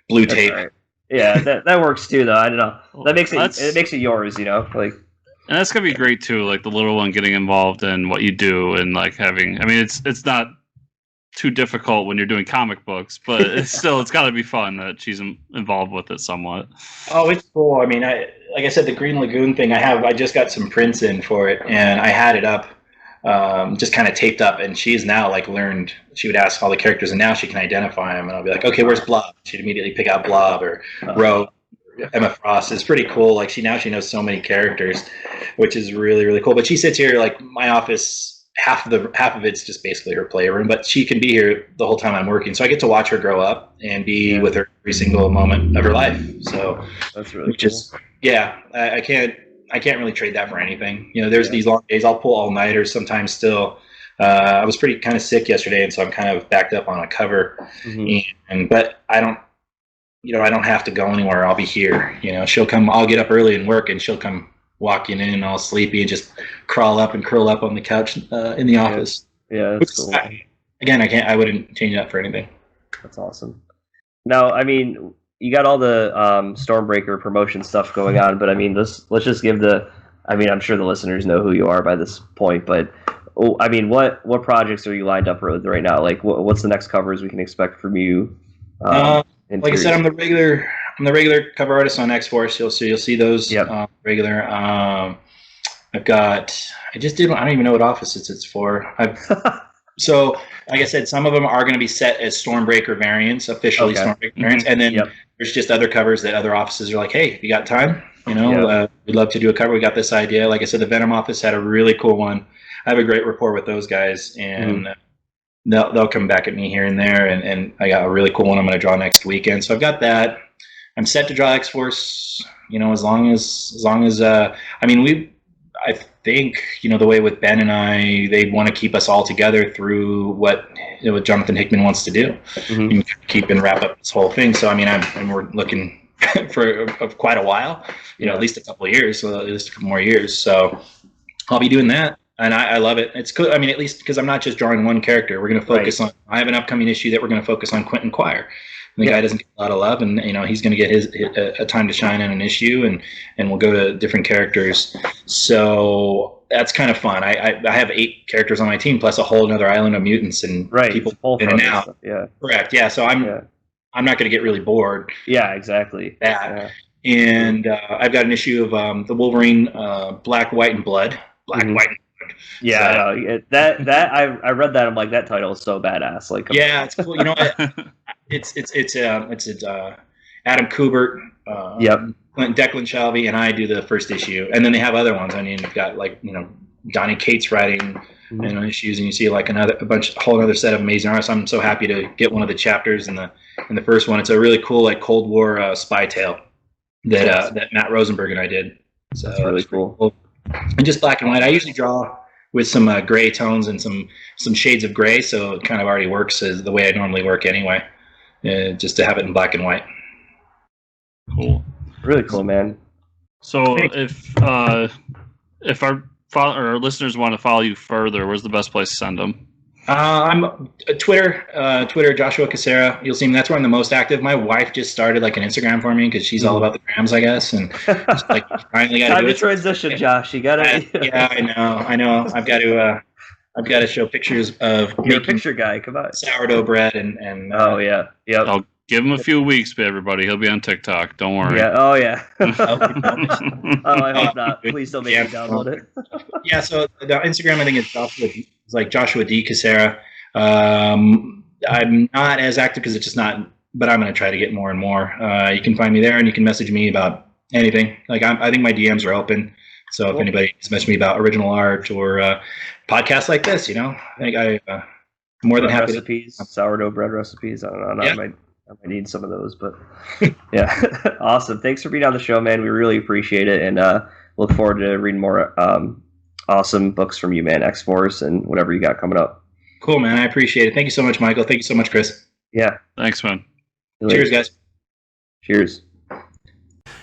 blue tape. Right. Yeah, that works too, though. I don't know. That makes it makes it yours, like. And that's gonna be great too, like the little one getting involved in what you do and like having. I mean, it's not too difficult when you're doing comic books, but it's got to be fun that she's involved with it somewhat. Oh, it's cool. I mean, like I said, the Green Lagoon thing. I just got some prints in for it, and I had it up. Just kind of taped up, and she's now like learned. She would ask all the characters, and now she can identify them. And I'll be like, "Okay, where's Blob?" She'd immediately pick out Blob or Rogue, Emma Frost. It's pretty cool. Like she knows so many characters, which is really really cool. But she sits here like my office. Half of it's just basically her playroom, but she can be here the whole time I'm working. So I get to watch her grow up and be with her every single moment of her life. So that's really cool. I can't really trade that for anything. There's these long days. I'll pull all-nighters sometimes still. I was pretty kind of sick yesterday, and so I'm kind of backed up on a cover. But I don't have to go anywhere. I'll be here. She'll come. I'll get up early and work, and she'll come walking in all sleepy and just crawl up and curl up on the couch in the office. Yeah, that's cool. I wouldn't change that for anything. That's awesome. Now, I mean, you got all the Stormbreaker promotion stuff going on, but I mean, let's just give I'm sure the listeners know who you are by this point, but I mean, what projects are you lined up with right now? Like, what's the next covers we can expect from you? Like I said, I'm the regular cover artist on X-Force. You'll see those regular. I just did one. I don't even know what office it's for. So, like I said, some of them are going to be set as Stormbreaker variants, officially Stormbreaker variants, and then there's just other covers that other offices are like, "Hey, if you got time, we'd love to do a cover. We got this idea." Like I said, the Venom office had a really cool one. I have a great rapport with those guys, and they'll come back at me here and there, and I got a really cool one I'm going to draw next weekend. So I've got that. I'm set to draw X-Force, as long as I think, the way with Ben and I, they want to keep us all together through what Jonathan Hickman wants to do, and keep and wrap up this whole thing. So, I mean, we're looking for quite a while, at least a couple of years, so at least a couple more years. So I'll be doing that. And I love it. It's cool. I mean, at least because I'm not just drawing one character. We're going to focus on. I have an upcoming issue that we're going to focus on Quentin Quire. And the guy doesn't get a lot of love, and he's going to get his a time to shine in an issue, and we'll go to different characters. So that's kind of fun. I have 8 characters on my team plus a whole another island of mutants and people in and out. Yeah, correct. Yeah, so I'm not going to get really bored. Yeah, exactly. And I've got an issue of the Wolverine Black, White, and Blood. White, and Blood. Yeah, so, that I read that. I'm like, that title is so badass. Like, it's cool. It's Adam Kubert, Yep. Declan Shalvey, and I do the first issue. And then they have other ones. I mean, you've got like, Donnie Cates writing issues, and you see like a whole other set of amazing artists. I'm so happy to get one of the chapters in the first one. It's a really cool like Cold War spy tale that Matt Rosenberg and I did. So that's really cool. And just black and white. I usually draw with some gray tones and some shades of gray, so it kind of already works as the way I normally work anyway. Just to have it in black and white. Cool. Really cool, man. So if our listeners want to follow you further, where's the best place to send them? I'm Twitter, Joshua Cassara. You'll see me. That's where I'm the most active. My wife just started like an Instagram for me because she's all about the grams, I guess, and just, like finally got to do it. Transition, Josh. You gotta. Yeah, I know. I've got to show pictures of You're a picture guy. Come on. Sourdough bread and. Oh yeah. Yep. I'll give him a few weeks, everybody. He'll be on TikTok. Don't worry. Yeah. Oh yeah. I hope not. Please don't make me download it. Yeah. So the Instagram, I think it's like Joshua D. Cassara. I'm not as active because it's just not. But I'm going to try to get more and more. You can find me there, and you can message me about anything. Like I think my DMs are open. So if anybody wants to message me about original art or podcasts like this, I think I'm more than happy. Recipes, sourdough bread recipes. I don't know. Yeah. I might need some of those, but yeah, awesome. Thanks for being on the show, man. We really appreciate it, and look forward to reading more awesome books from you, man. X-Force and whatever you got coming up. Cool, man. I appreciate it. Thank you so much, Michael. Thank you so much, Chris. Yeah. Thanks, man. Cheers, guys. Cheers.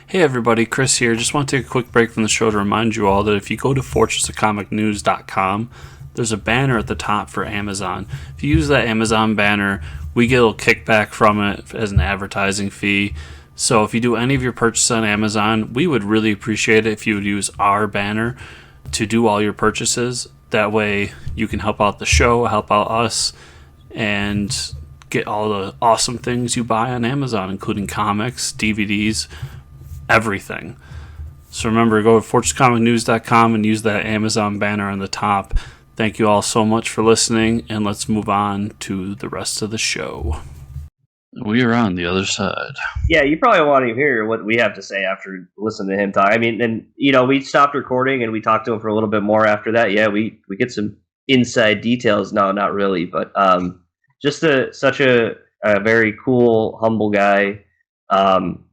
Hey everybody, Chris here. Just want to take a quick break from the show to remind you all that if you go to fortressofcomicnews.com, there's a banner at the top for Amazon. If you use that Amazon banner, we get a little kickback from it as an advertising fee. So if you do any of your purchases on Amazon, we would really appreciate it if you would use our banner to do all your purchases. That way you can help out the show, help out us, and get all the awesome things you buy on Amazon, including comics, DVDs, everything. So remember, go to fortresscomicnews.com and use that Amazon banner on the top. Thank you all so much for listening, and let's move on to the rest of the show. We are on the other side. Yeah, you probably want to hear what we have to say after listening to him talk. I mean, and we stopped recording and we talked to him for a little bit more after that. Yeah, we get some inside details. No, not really, but just such a very cool, humble guy.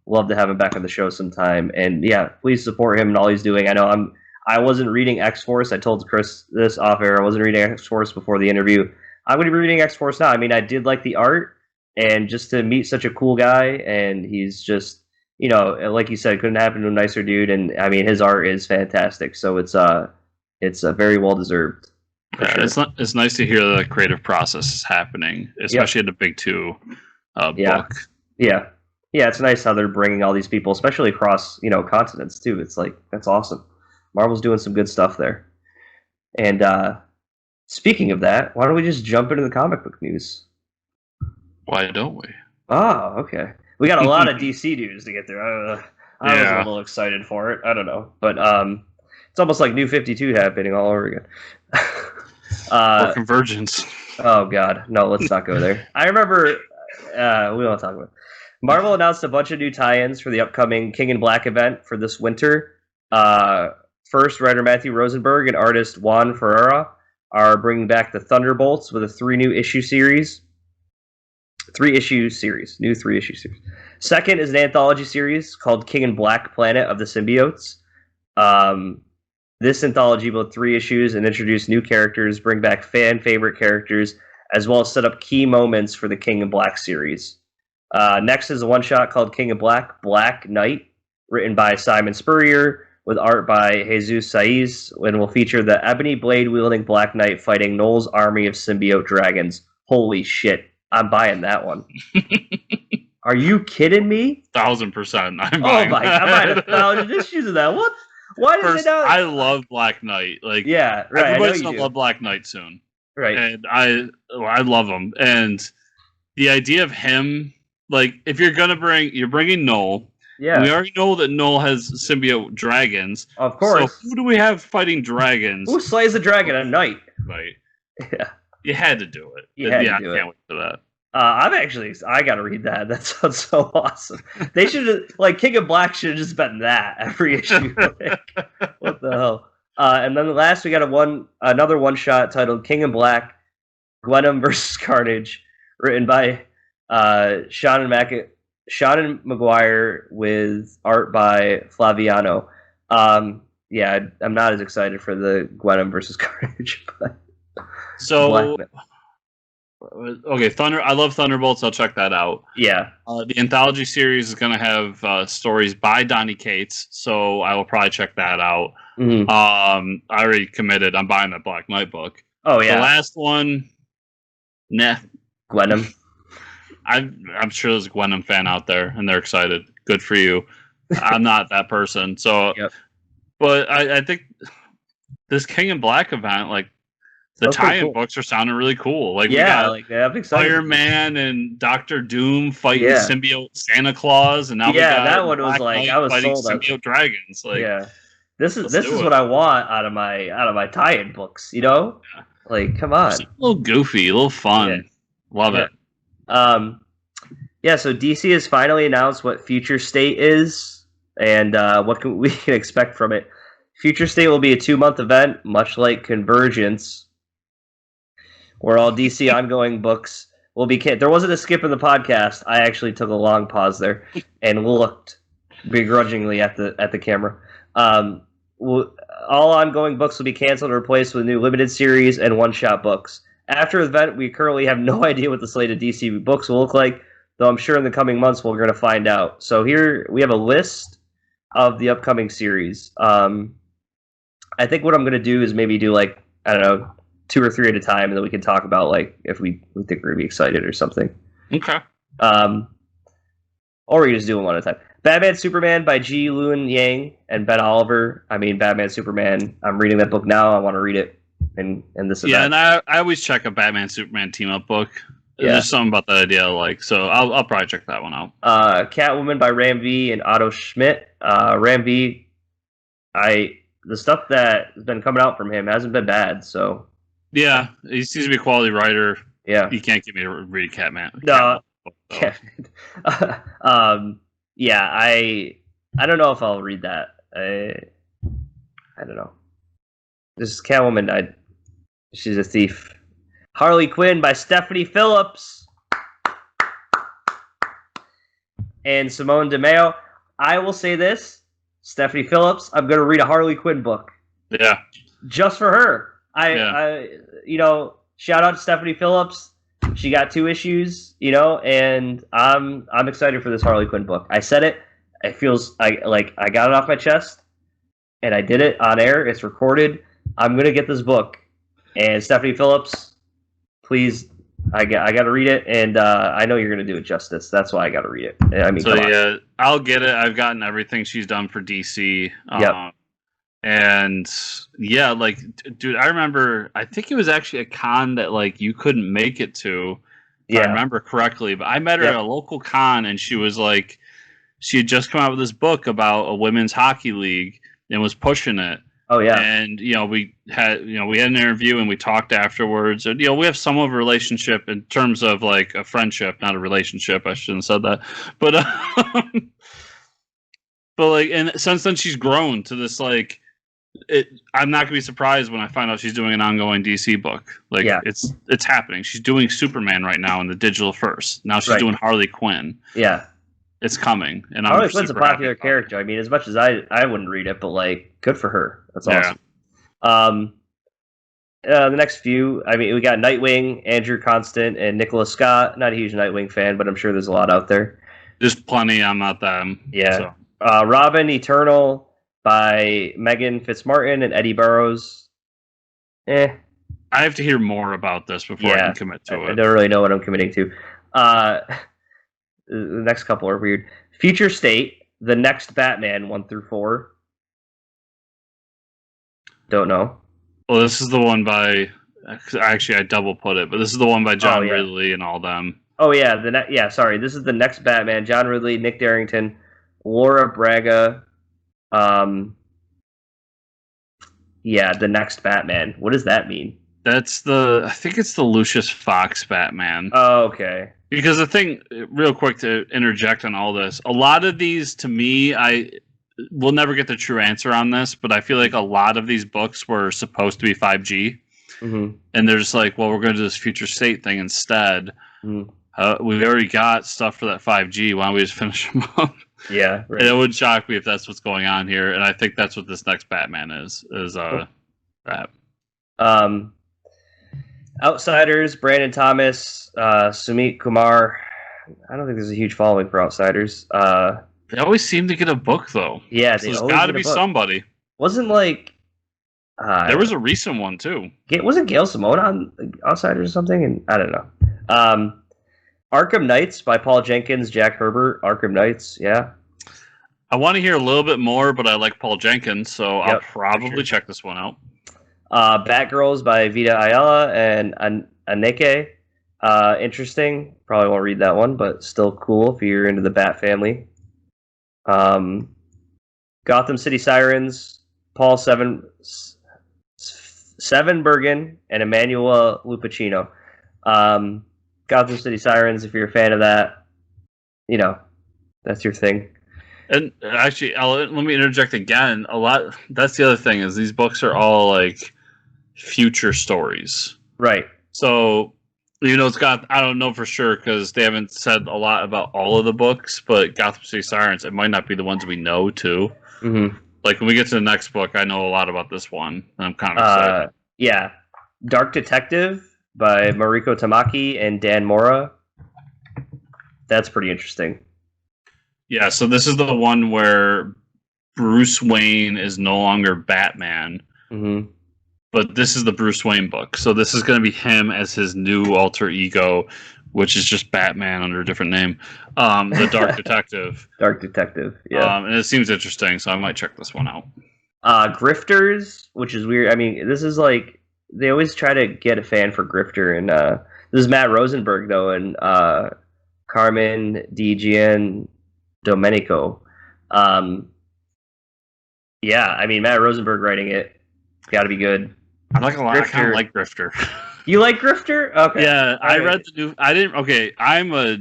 Love to have him back on the show sometime. And yeah, please support him and all he's doing. I wasn't reading X-Force. I told Chris this off air. I wasn't reading X-Force before the interview. I'm going to be reading X-Force now. I mean, I did like the art, and just to meet such a cool guy, and he's just, like you said, couldn't happen to a nicer dude. And I mean, his art is fantastic. So it's very well deserved. Yeah, sure. It's nice to hear the creative process is happening, especially at the Big Two book. Yeah. Yeah, it's nice how they're bringing all these people, especially across, continents too. It's like, that's awesome. Marvel's doing some good stuff there. And speaking of that, why don't we just jump into the comic book news? Why don't we? Oh, okay. We got a lot of DC news to get through. I was a little excited for it. I don't know. But it's almost like New 52 happening all over again. Or Convergence. Oh, God. No, let's not go there. I remember... we don't talk about it. Marvel announced a bunch of new tie-ins for the upcoming King in Black event for this winter. First, writer Matthew Rosenberg and artist Juan Ferreira are bringing back the Thunderbolts with a 3-issue series. 3-issue series. New 3-issue series. Second is an anthology series called King in Black Planet of the Symbiotes. This anthology will have 3 issues and introduce new characters, bring back fan-favorite characters, as well as set up key moments for the King in Black series. Next is a one-shot called King in Black, Black Knight, written by Simon Spurrier, with art by Jesus Saiz, and will feature the ebony blade-wielding Black Knight fighting Null's army of symbiote dragons. Holy shit, I'm buying that one. Are you kidding me? 1,000%. I'm buying I'm buying 1,000 issues of that. What? Why does it not? I love Black Knight. Like, yeah, right. Everybody's gonna love Black Knight soon, right? And I love him. And the idea of him, like, if you're bringing Null. Yeah, we already know that Null has symbiote dragons. Of course. So who do we have fighting dragons? Who slays a dragon at night? Right. Yeah. You had to do it. I can't wait for that. I gotta read that. That sounds so awesome. They should like King of Black should have just been that every issue. Like, what the hell? And then the last we got another one shot titled King of Black, Gwenom versus Carnage, written by Shannon Maguire with art by Flaviano. Yeah, I'm not as excited for the Gwenom versus Carnage, but So, okay, Thunder. I love Thunderbolts. I'll check that out. yeah. The anthology series is going to have stories by Donny Cates, so I will probably check that out. Mm-hmm. I already committed. I'm buying that Black Knight book. Oh yeah. The last one, nah. Gwenom. I'm sure there's a Gwenom fan out there, and they're excited. Good for you. I'm not that person. So, Yep. But I think this King in Black event, like the tie-in books, are sounding really cool. Like yeah, we got I'm excited. Iron Man and Doctor Doom fighting symbiote Santa Claus, and now we got that one was Black like Knight I was fighting sold symbiote dragons. Like, yeah, this is it. what I want out of my tie-in books. You know, like come on, a little goofy, a little fun. Love it. Yeah. So DC has finally announced what Future State is, and what we can expect from it. Future State will be a 2-month event, much like Convergence, where all DC ongoing books will be. There wasn't a skip in the podcast. I actually took a long pause there and looked begrudgingly at the camera. All ongoing books will be canceled and replaced with new limited series and one-shot books. After the event, we currently have no idea what the slate of DC books will look like, though I'm sure in the coming months we're going to find out. So here we have a list of the upcoming series. I think what I'm going to do is maybe do like, I don't know, 2 or 3 at a time, and then we can talk about like if we think we're going to be excited or something. Okay. Or we can just do them one at a time. Batman Superman by G. Lewin Yang and Ben Oliver. I mean, Batman Superman. I'm reading that book now. I want to read it in this event. Yeah, and I always check a Batman Superman team up book. Yeah. There's something about that idea I like, so I'll probably check that one out. Catwoman by Ram V and Otto Schmidt. Ram V, the stuff that has been coming out from him hasn't been bad, so. Yeah, he seems to be a quality writer. Yeah. You can't get me to read Catman. No. Yeah, I don't know if I'll read that. I don't know. This is Catwoman. She's a thief. Harley Quinn by Stephanie Phillips and Simone DeMeo. I will say this, Stephanie Phillips, I'm going to read a Harley Quinn book. Yeah. Just for her. I shout out to Stephanie Phillips. She got 2 issues, and I'm excited for this Harley Quinn book. I said it. It feels I got it off my chest, and I did it on air. It's recorded. I'm going to get this book. And Stephanie Phillips, please, I got to read it, and I know you're going to do it justice. That's why I got to read it. I mean, so yeah, I'll get it. I've gotten everything she's done for DC. Yep. And yeah, like, dude, I remember. I think it was actually a con that like you couldn't make it to. If I remember correctly, but I met her at a local con, and she was like, she had just come out with this book about a women's hockey league and was pushing it. Oh yeah. And we had an interview and we talked afterwards. And we have some of a relationship in terms of like a friendship, not a relationship. I shouldn't have said that. But but like, and since then she's grown to this like. I'm not gonna be surprised when I find out she's doing an ongoing DC book. Like it's happening. She's doing Superman right now in the digital first. Now she's doing Harley Quinn. Yeah. It's coming, and Harley Quinn's a popular character. I mean, as much as I wouldn't read it, but like, good for her. That's awesome. The next few, I mean, we got Nightwing, Andrew Constant, and Nicholas Scott. Not a huge Nightwing fan, but I'm sure there's a lot out there. There's plenty. I'm not them. Yeah. So. Robin Eternal by Megan Fitzmartin and Eddie Burrows. I have to hear more about this before I can commit to it. I don't really know what I'm committing to. The next couple are weird. Future State, The Next Batman, 1-4. Don't know. Well, this is the one by... Actually, I double put it, but this is the one by John Ridley and all them. Oh, yeah. Sorry. This is The Next Batman. John Ridley, Nick Darrington, Laura Braga. The Next Batman. What does that mean? That's I think it's the Lucius Fox Batman. Oh, okay. Because the thing, real quick to interject on all this, a lot of these, to me, we'll never get the true answer on this, but I feel like a lot of these books were supposed to be 5G, and they're just like, well, we're going to do this future state thing instead. We've already got stuff for that 5G. Why don't we just finish them up? Yeah, right. And it wouldn't shock me if that's what's going on here, and I think that's what this next Batman is that. Outsiders, Brandon Thomas, Sumit Kumar. I don't think there's a huge following for Outsiders. They always seem to get a book, though. Yeah, so there's got to be somebody. Wasn't like there was a recent one too. Wasn't Gail Simone on Outsiders or something? And I don't know. Arkham Knights by Paul Jenkins, Jack Herbert. Arkham Knights, yeah. I want to hear a little bit more, but I like Paul Jenkins, so I'll probably check this one out. Batgirls by Vita Ayala and Aneke. Interesting. Probably won't read that one, but still cool if you're into the Bat family. Gotham City Sirens, Paul Sevenbergen and Emmanuel Lupacino. Gotham City Sirens, if you're a fan of that, that's your thing. And actually, let me interject again. That's the other thing, is these books are all like future stories. Right. So, it's got, I don't know for sure because they haven't said a lot about all of the books, but Gotham City Sirens, it might not be the ones we know too. Mm-hmm. Like when we get to the next book, I know a lot about this one. And I'm kind of excited. Yeah. Dark Detective by Mariko Tamaki and Dan Mora. That's pretty interesting. Yeah, so this is the one where Bruce Wayne is no longer Batman. Mm-hmm. But this is the Bruce Wayne book. So this is going to be him as his new alter ego, which is just Batman under a different name. The Dark Detective. Dark Detective, yeah. And it seems interesting, so I might check this one out. Grifters, which is weird. I mean, this is like, they always try to get a fan for Grifter. And this is Matt Rosenberg, though, and Carmen Di Domenico. Yeah, I mean, Matt Rosenberg writing it. Got to be good. I like a lot. I kind of like Grifter. You like Grifter? Okay. Yeah, I read the new. I didn't. Okay, I'm a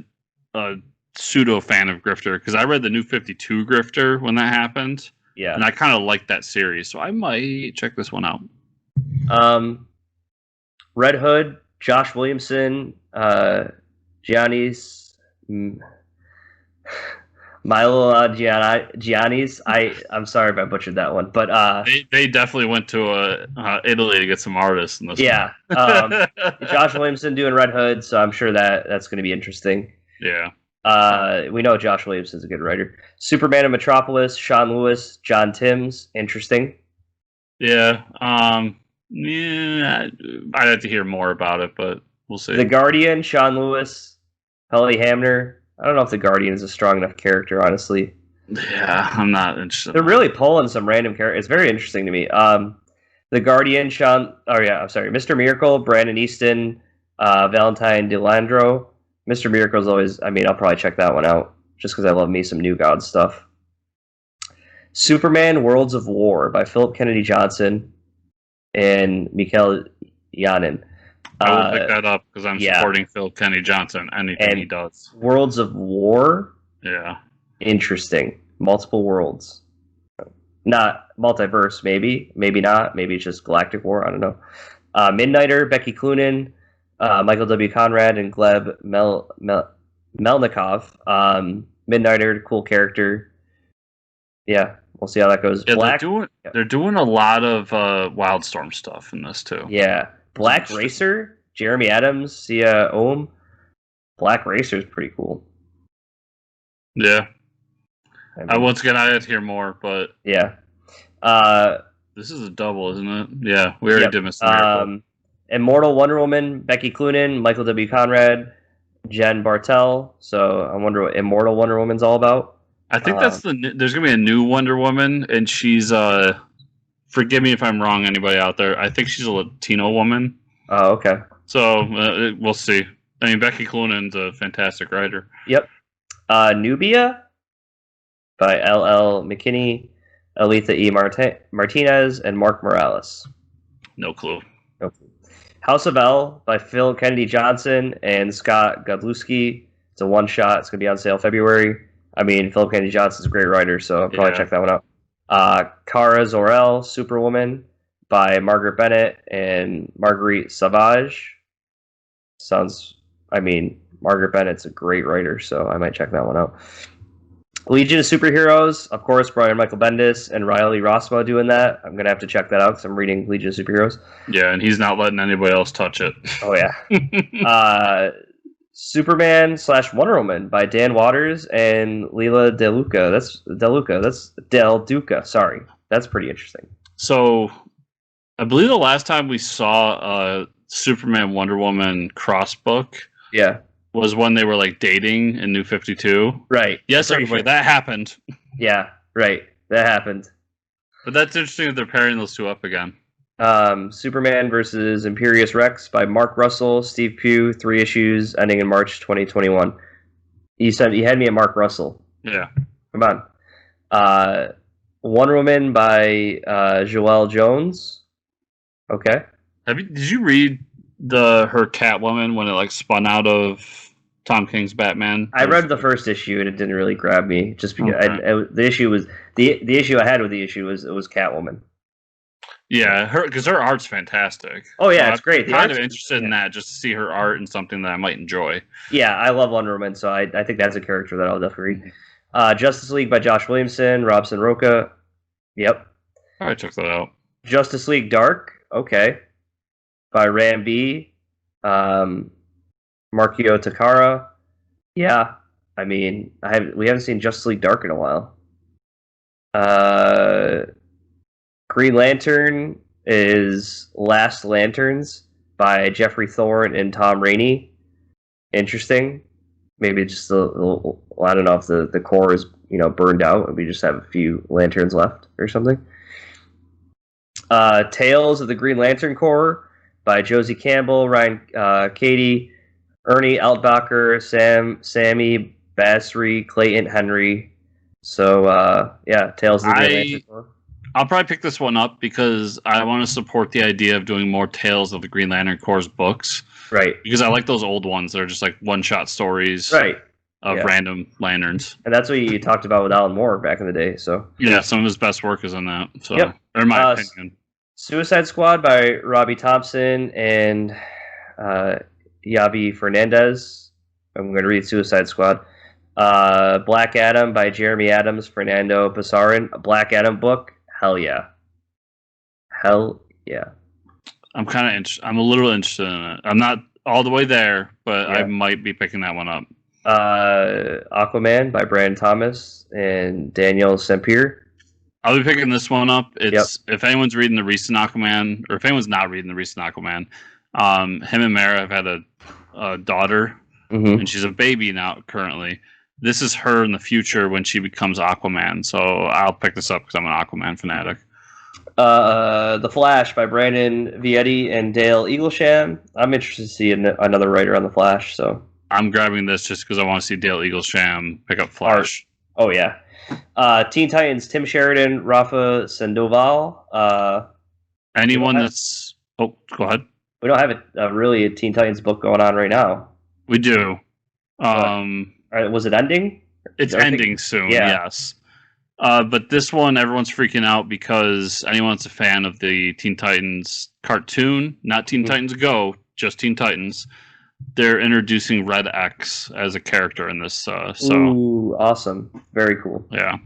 pseudo fan of Grifter because I read the new 52 Grifter when that happened. Yeah, and I kind of like that series, so I might check this one out. Red Hood, Josh Williamson, Giannis. Milo Giannis. I'm sorry if I butchered that one, but they definitely went to Italy to get some artists in this. Yeah, Josh Williamson doing Red Hood, so I'm sure that's going to be interesting. Yeah, we know Josh Williamson's a good writer. Superman of Metropolis, Sean Lewis, John Timms, interesting. Yeah, yeah, I'd have to hear more about it, but we'll see. The Guardian, Sean Lewis, Helly Hamner. I don't know if the Guardian is a strong enough character, honestly. Yeah, I'm not interested. They're really pulling some random characters. It's very interesting to me. The Guardian, Mr. Miracle, Brandon Easton, Valentine DeLandro. Mr. Miracle's always, I'll probably check that one out, just because I love me some New God stuff. Superman, Worlds of War by Philip Kennedy Johnson and Mikhail Yanin. I will pick that up because I'm supporting Phil Kennedy Johnson. Anything he does. Worlds of War. Yeah. Interesting. Multiple worlds. Not multiverse, maybe. Maybe not. Maybe it's just Galactic War. I don't know. Midnighter, Becky Cloonan, Michael W. Conrad, and Gleb Melnikov. Midnighter, cool character. Yeah, we'll see how that goes. Yeah, they're doing a lot of Wildstorm stuff in this too. Yeah. Black Racer, Jeremy Adams, Sia Ohm. Black Racer is pretty cool. Yeah. Once again, I had to hear more, but yeah. This is a double, isn't it? Yeah, we already did Mr. Miracle. Immortal Wonder Woman, Becky Cloonan, Michael W. Conrad, Jen Bartel. So I wonder what Immortal Wonder Woman's all about. I think there's gonna be a new Wonder Woman, and she's forgive me if I'm wrong, anybody out there. I think she's a Latino woman. Oh, okay. So we'll see. Becky Cloonan's a fantastic writer. Yep. Nubia by L.L. McKinney, Aletha E. Martinez, and Mark Morales. No clue. House of L by Phil Kennedy Johnson and Scott Godlewski. It's a one-shot. It's going to be on sale February. I mean, Phil Kennedy Johnson's a great writer, so I'll probably check that one out. Kara Zor-El, Superwoman by Margaret Bennett and Marguerite Savage. Margaret Bennett's a great writer, so I might check that one out. Legion of Superheroes, of course, Brian Michael Bendis and Riley Rossmo doing that. I'm going to have to check that out because I'm reading Legion of Superheroes. Yeah, and he's not letting anybody else touch it. Oh, yeah. Superman / Wonder Woman by Dan Waters and Leila Del Duca. Sorry. That's pretty interesting. So, I believe the last time we saw a Superman Wonder Woman cross book was when they were like dating in New 52. Right. Yes, everybody, that happened. Yeah, right. That happened. But that's interesting that they're pairing those two up again. Superman versus Imperious Rex by Mark Russell, Steve Pugh, 3 issues, ending in March 2021. You had me at Mark Russell. Yeah. Come on. Wonder Woman by Joelle Jones. Okay. Did you read her Catwoman when it like spun out of Tom King's Batman? I read the first issue and it didn't really grab me just because the issue I had with the issue was it was Catwoman. Yeah, because her art's fantastic. Oh yeah, it's great. I'm kind of interested in that just to see her art and something that I might enjoy. Yeah, I love Wonder Woman, so I think that's a character that I'll definitely read. Justice League by Josh Williamson, Robson Rocha. Yep. I check that out. Justice League Dark. Okay. By Ram B. Markio Takara. Yeah. I mean, we haven't seen Justice League Dark in a while. Green Lantern is Last Lanterns by Jeffrey Thorne and Tom Rainey. Interesting. Maybe just a little, I don't know if the core is burned out and we just have a few lanterns left or something. Tales of the Green Lantern Corps by Josie Campbell, Ryan Cady, Ernie Altbacher, Sammy Basri, Clayton Henry. So Tales of the Green Lantern Corps. I'll probably pick this one up because I want to support the idea of doing more Tales of the Green Lantern Corps books. Right. Because I like those old ones. They're just like one-shot stories of random lanterns. And that's what you talked about with Alan Moore back in the day. So yeah, some of his best work is in that. So, in my opinion. Suicide Squad by Robbie Thompson and Yavi Fernandez. I'm going to read Suicide Squad. Black Adam by Jeremy Adams, Fernando Pasarin. A Black Adam book. Hell yeah. Hell yeah. I'm a little interested in it. I'm not all the way there, but I might be picking that one up. Aquaman by Brandon Thomas and Daniel Sempier. I'll be picking this one up. If anyone's reading the recent Aquaman, or if anyone's not reading the recent Aquaman, him and Mara have had a daughter, and she's a baby now currently. This is her in the future when she becomes Aquaman. So I'll pick this up because I'm an Aquaman fanatic. The Flash by Brandon Vietti and Dale Eaglesham. I'm interested to see another writer on The Flash. So I'm grabbing this just because I want to see Dale Eaglesham pick up Flash. Oh, yeah. Teen Titans, Tim Sheridan, Rafa Sandoval. Anyone that's... Oh, go ahead. We don't have a Teen Titans book going on right now. We do. Was it ending? It's ending soon, yes. But this one, everyone's freaking out because anyone that's a fan of the Teen Titans cartoon, not Teen Titans Go, just Teen Titans, they're introducing Red X as a character in this. Ooh, awesome. Very cool. Yeah.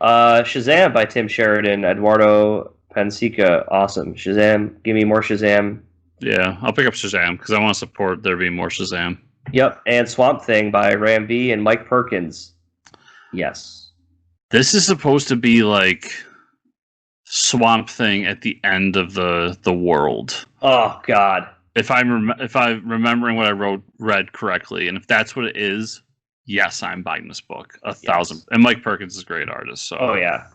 Shazam by Tim Sheridan, Eduardo Pensica. Awesome. Shazam. Give me more Shazam. Yeah, I'll pick up Shazam because I want to support there being more Shazam. Yep, and Swamp Thing by Ram V and Mike Perkins. Yes. This is supposed to be like Swamp Thing at the end of the world. Oh God! If I'm remembering what I read correctly, and if that's what it is, yes, I'm buying this book 1,000. And Mike Perkins is a great artist. So. Oh yeah,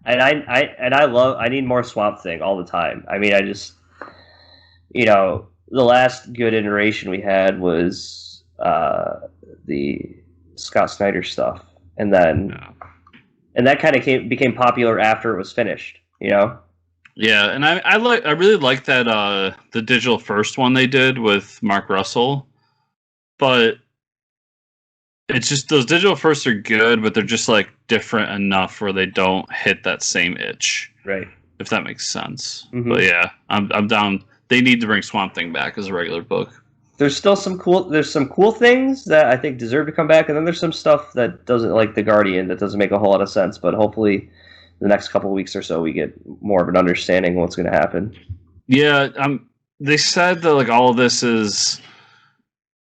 and I need more Swamp Thing all the time. I mean, I just the last good iteration we had was the Scott Snyder stuff, and then and that kind of became popular after it was finished. Yeah, and I really like that the digital first one they did with Mark Russell, but it's just those digital firsts are good, but they're just like different enough where they don't hit that same itch. Right. If that makes sense. Mhm. But yeah, I'm down. They need to bring Swamp Thing back as a regular book. There's still some cool things that I think deserve to come back, and then there's some stuff that doesn't, like The Guardian, that doesn't make a whole lot of sense. But hopefully, the next couple of weeks or so, we get more of an understanding of what's going to happen. Yeah, they said that like all of this is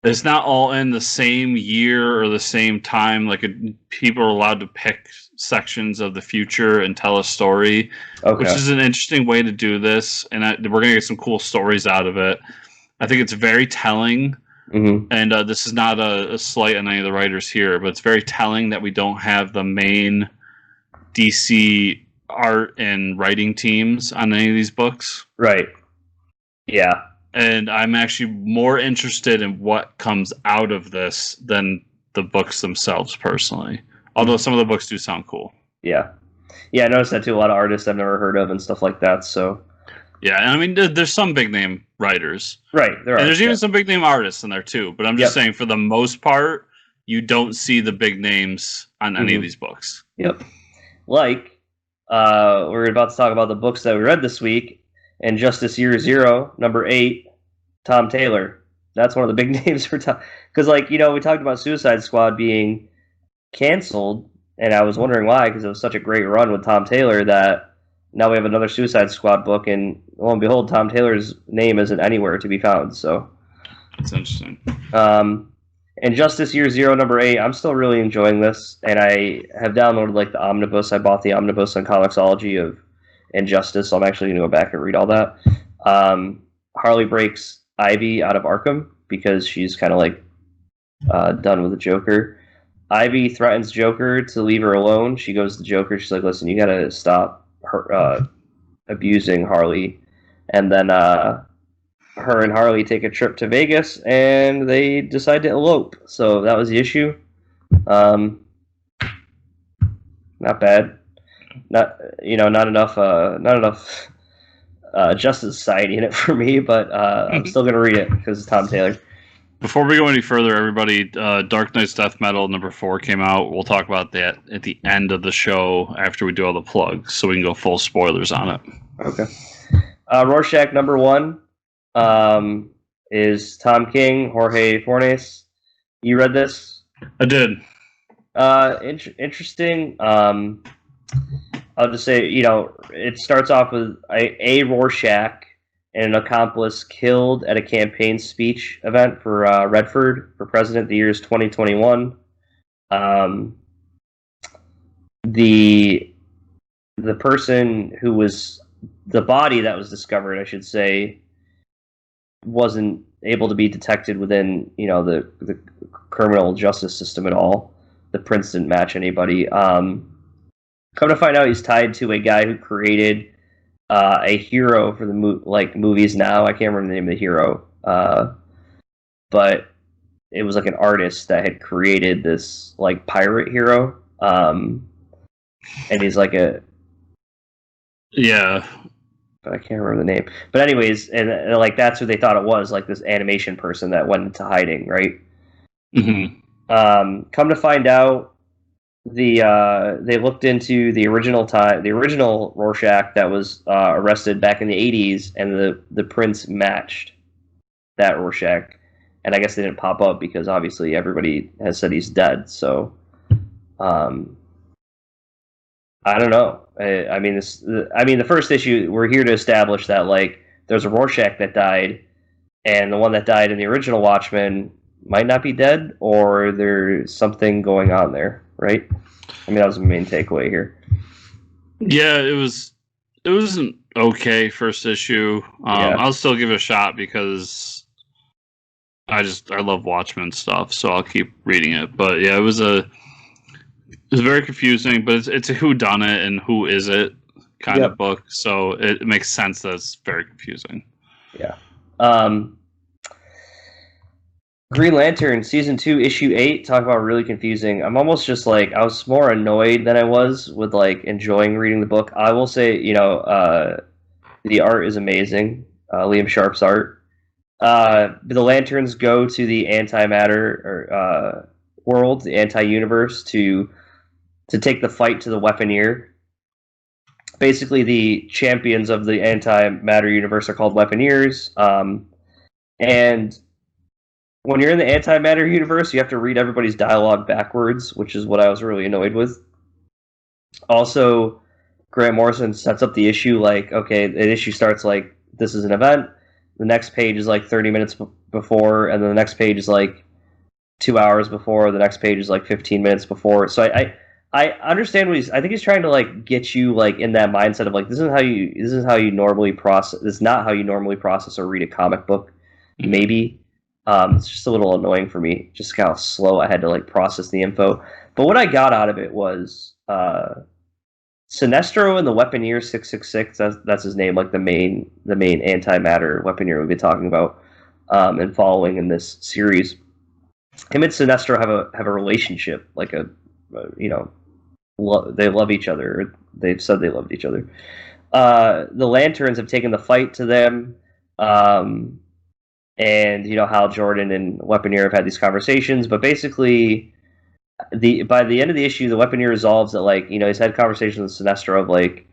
it's not all in the same year or the same time. Like people are allowed to pick sections of the future and tell a story, Okay. which is an interesting way to do this, and we're gonna get some cool stories out of it. I think it's very telling, and this is not a slight on any of the writers here, but it's very telling that we don't have the main DC art and writing teams on any of these books. Right. Yeah. And I'm actually more interested in what comes out of this than the books themselves, personally. Although some of the books do sound cool. Yeah. Yeah, I noticed that too. A lot of artists I've never heard of and stuff like that, so... Yeah, and I mean, there's some big-name writers. Right, there are. And there's even some big-name artists in there, too. But I'm just saying, for the most part, you don't see the big names on any of these books. Yep. Like, we're about to talk about the books that we read this week. Injustice Year Zero, number 8, Tom Taylor. That's one of the big names for Tom. Because, like, we talked about Suicide Squad being canceled, and I was wondering why, because it was such a great run with Tom Taylor that now we have another Suicide Squad book, and lo and behold, Tom Taylor's name isn't anywhere to be found. So that's interesting. Injustice Year Zero, number 8. I'm still really enjoying this, and I have downloaded like the omnibus. I bought the omnibus on Comixology of Injustice, so I'm actually going to go back and read all that. Harley breaks Ivy out of Arkham because she's kind of like done with the Joker. Ivy threatens Joker to leave her alone. She goes to Joker. She's like, "Listen, you got to stop her abusing Harley." And then her and Harley take a trip to Vegas, and they decide to elope. So that was the issue. Not bad. Not enough Justice Society in it for me, but I'm still gonna read it because it's Tom Taylor. Before we go any further, everybody, Dark Knight's Death Metal number 4 came out. We'll talk about that at the end of the show after we do all the plugs, so we can go full spoilers on it. Okay. Rorschach number 1 is Tom King, Jorge Fornes. You read this? I did. Interesting. I'll just say, it starts off with a Rorschach and an accomplice killed at a campaign speech event for Redford for president. The year is 2021. The person who was the body that was discovered, I should say, wasn't able to be detected within the criminal justice system at all. The prints didn't match anybody. Come to find out, he's tied to a guy who created a hero for the movies now. I can't remember the name of the hero, but it was like an artist that had created this like pirate hero, and he's like I can't remember the name. But anyways, and like that's who they thought it was, like this animation person that went into hiding, right? Mm-hmm. Come to find out, they looked into the original Rorschach that was arrested back in the 80s, and the prints matched that Rorschach. And I guess they didn't pop up because obviously everybody has said he's dead. So, I don't know. I mean, the first issue, we're here to establish that like there's a Rorschach that died, and the one that died in the original Watchmen might not be dead, or there's something going on there, right? I mean, that was the main takeaway here. Yeah, it was an okay first issue. I'll still give it a shot because I love Watchmen stuff, so I'll keep reading it. But yeah, it was very confusing, but it's a whodunit and who is it kind of book, so it makes sense that it's very confusing. Yeah. Green Lantern Season 2 Issue 8, talk about really confusing. I'm almost just like, I was more annoyed than I was with like enjoying reading the book. I will say, The art is amazing. Liam Sharp's art. The Lanterns go to the antimatter world, the anti-universe, to take the fight to the Weaponeer. Basically, the champions of the antimatter universe are called Weaponeers. And when you're in the antimatter universe, you have to read everybody's dialogue backwards, which is what I was really annoyed with. Also, Grant Morrison sets up the issue like, okay, the issue starts like, this is an event. The next page is like 30 minutes before, and then the next page is like 2 hours before. The next page is like 15 minutes before. So I understand what I think he's trying to like get you like in that mindset of like, this is how you normally process. This is not how you normally process or read a comic book. Maybe. It's just a little annoying for me, just how slow I had to like process the info. But what I got out of it was Sinestro and the Weaponeer 666. That's his name, like the main antimatter Weaponeer we've been talking about and following in this series. Him and Sinestro have a relationship, like they love each other. They've said they loved each other. The Lanterns have taken the fight to them. And Hal Jordan and Weaponeer have had these conversations, but basically, by the end of the issue, the Weaponeer resolves that like he's had conversations with Sinestro of like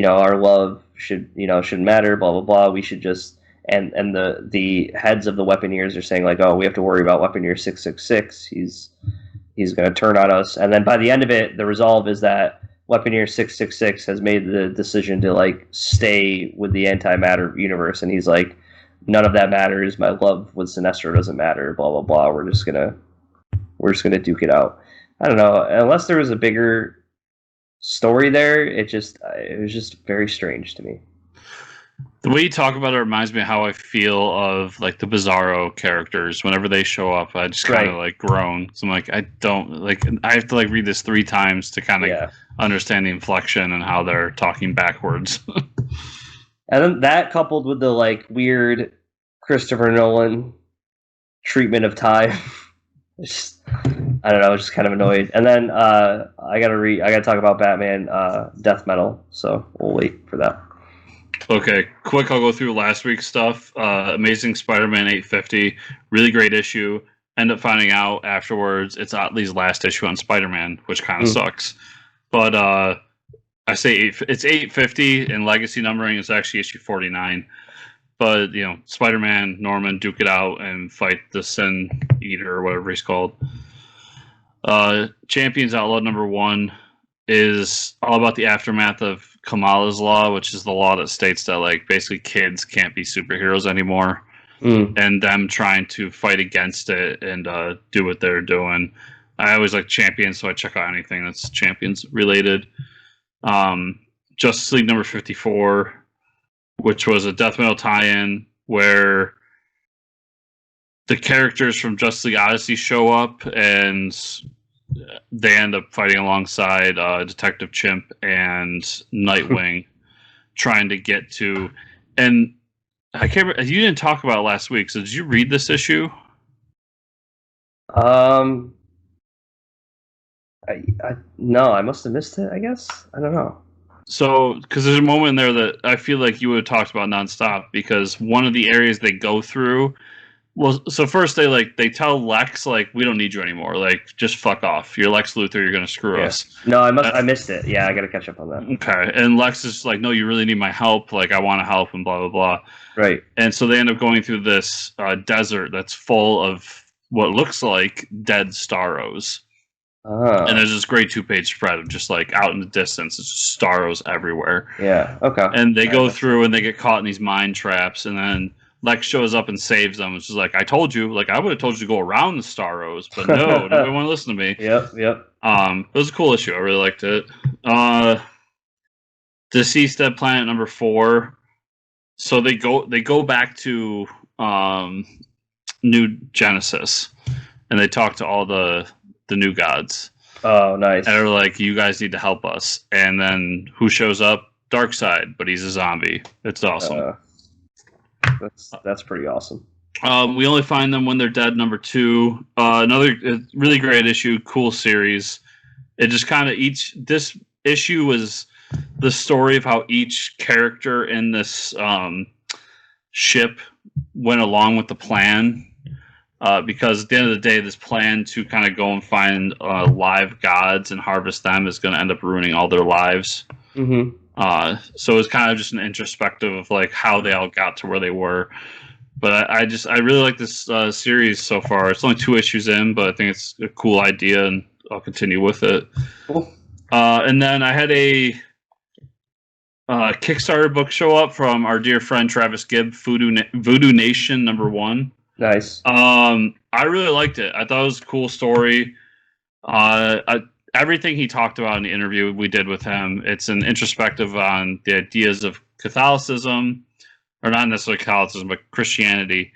our love shouldn't matter, blah blah blah. We should just and the heads of the Weaponeers are saying like, oh, we have to worry about Weaponeer 666. He's going to turn on us, and then by the end of it, the resolve is that Weaponeer 666 has made the decision to like stay with the antimatter universe, and he's like, none of that matters. My love with Sinestro doesn't matter. Blah blah blah. We're just gonna duke it out. I don't know. Unless there was a bigger story there, it was just very strange to me. The way you talk about it reminds me of how I feel of like the Bizarro characters. Whenever they show up, I just kind of like groan. So I'm like, I have to like read this 3 times to kind of understand the inflection and how they're talking backwards. And then that coupled with the like weird Christopher Nolan treatment of time, I don't know, I was just kind of annoyed. And then I gotta talk about Batman Death Metal, so we'll wait for that. Okay, quick, I'll go through last week's stuff. Amazing Spider-Man 850, really great issue. End up finding out afterwards it's Otley's last issue on Spider-Man, which kind of sucks. But I say it's 850 in legacy numbering. It's actually issue 49. But Spider-Man, Norman duke it out and fight the Sin Eater or whatever he's called. Champions Outlawed #1 is all about the aftermath of Kamala's law, which is the law that states that like basically kids can't be superheroes anymore, and them trying to fight against it and do what they're doing. I always like Champions, so I check out anything that's Champions related. Justice League #54, which was a Death Metal tie-in where the characters from Justice League Odyssey show up and they end up fighting alongside Detective Chimp and Nightwing, trying to get to. And I can't remember, you didn't talk about it last week, so did you read this issue? No, I must have missed it, I guess. I don't know. So, because there's a moment in there that I feel like you would have talked about nonstop, because one of the areas they go through, well, so first they tell Lex, like, we don't need you anymore. Like, just fuck off. You're Lex Luthor, you're going to screw us. No, I missed it. Yeah, I got to catch up on that. Okay. And Lex is like, no, you really need my help. Like, I want to help and blah, blah, blah. Right. And so they end up going through this desert that's full of what looks like dead Starros. And there's this great 2-page spread of just like out in the distance, it's just Starros everywhere. Yeah, okay. And they go through and they get caught in these mine traps, and then Lex shows up and saves them. It's just like, I told you, like I would have told you to go around the Starros, but no, nobody want to listen to me. Yep. It was a cool issue. I really liked it. DCeased Dead Planet #4. So they go back to New Genesis, and they talk to all the new gods. Oh, nice. And they're like, you guys need to help us. And then who shows up? Darkseid, but he's a zombie. It's awesome. That's pretty awesome. We only find them when they're dead. #2. Another really great issue, cool series. It just kind of this issue was the story of how each character in this ship went along with the plan. Because at the end of the day, this plan to kind of go and find live gods and harvest them is going to end up ruining all their lives. Mm-hmm. So it's kind of just an introspective of like how they all got to where they were. But I really like this series so far. It's only 2 issues in, but I think it's a cool idea, and I'll continue with it. Cool. And then I had a Kickstarter book show up from our dear friend Travis Gibb, Voodoo Nation #1. Nice. I really liked it. I thought it was a cool story. Everything he talked about in the interview we did with him, it's an introspective on the ideas of Catholicism, or not necessarily Catholicism, but Christianity.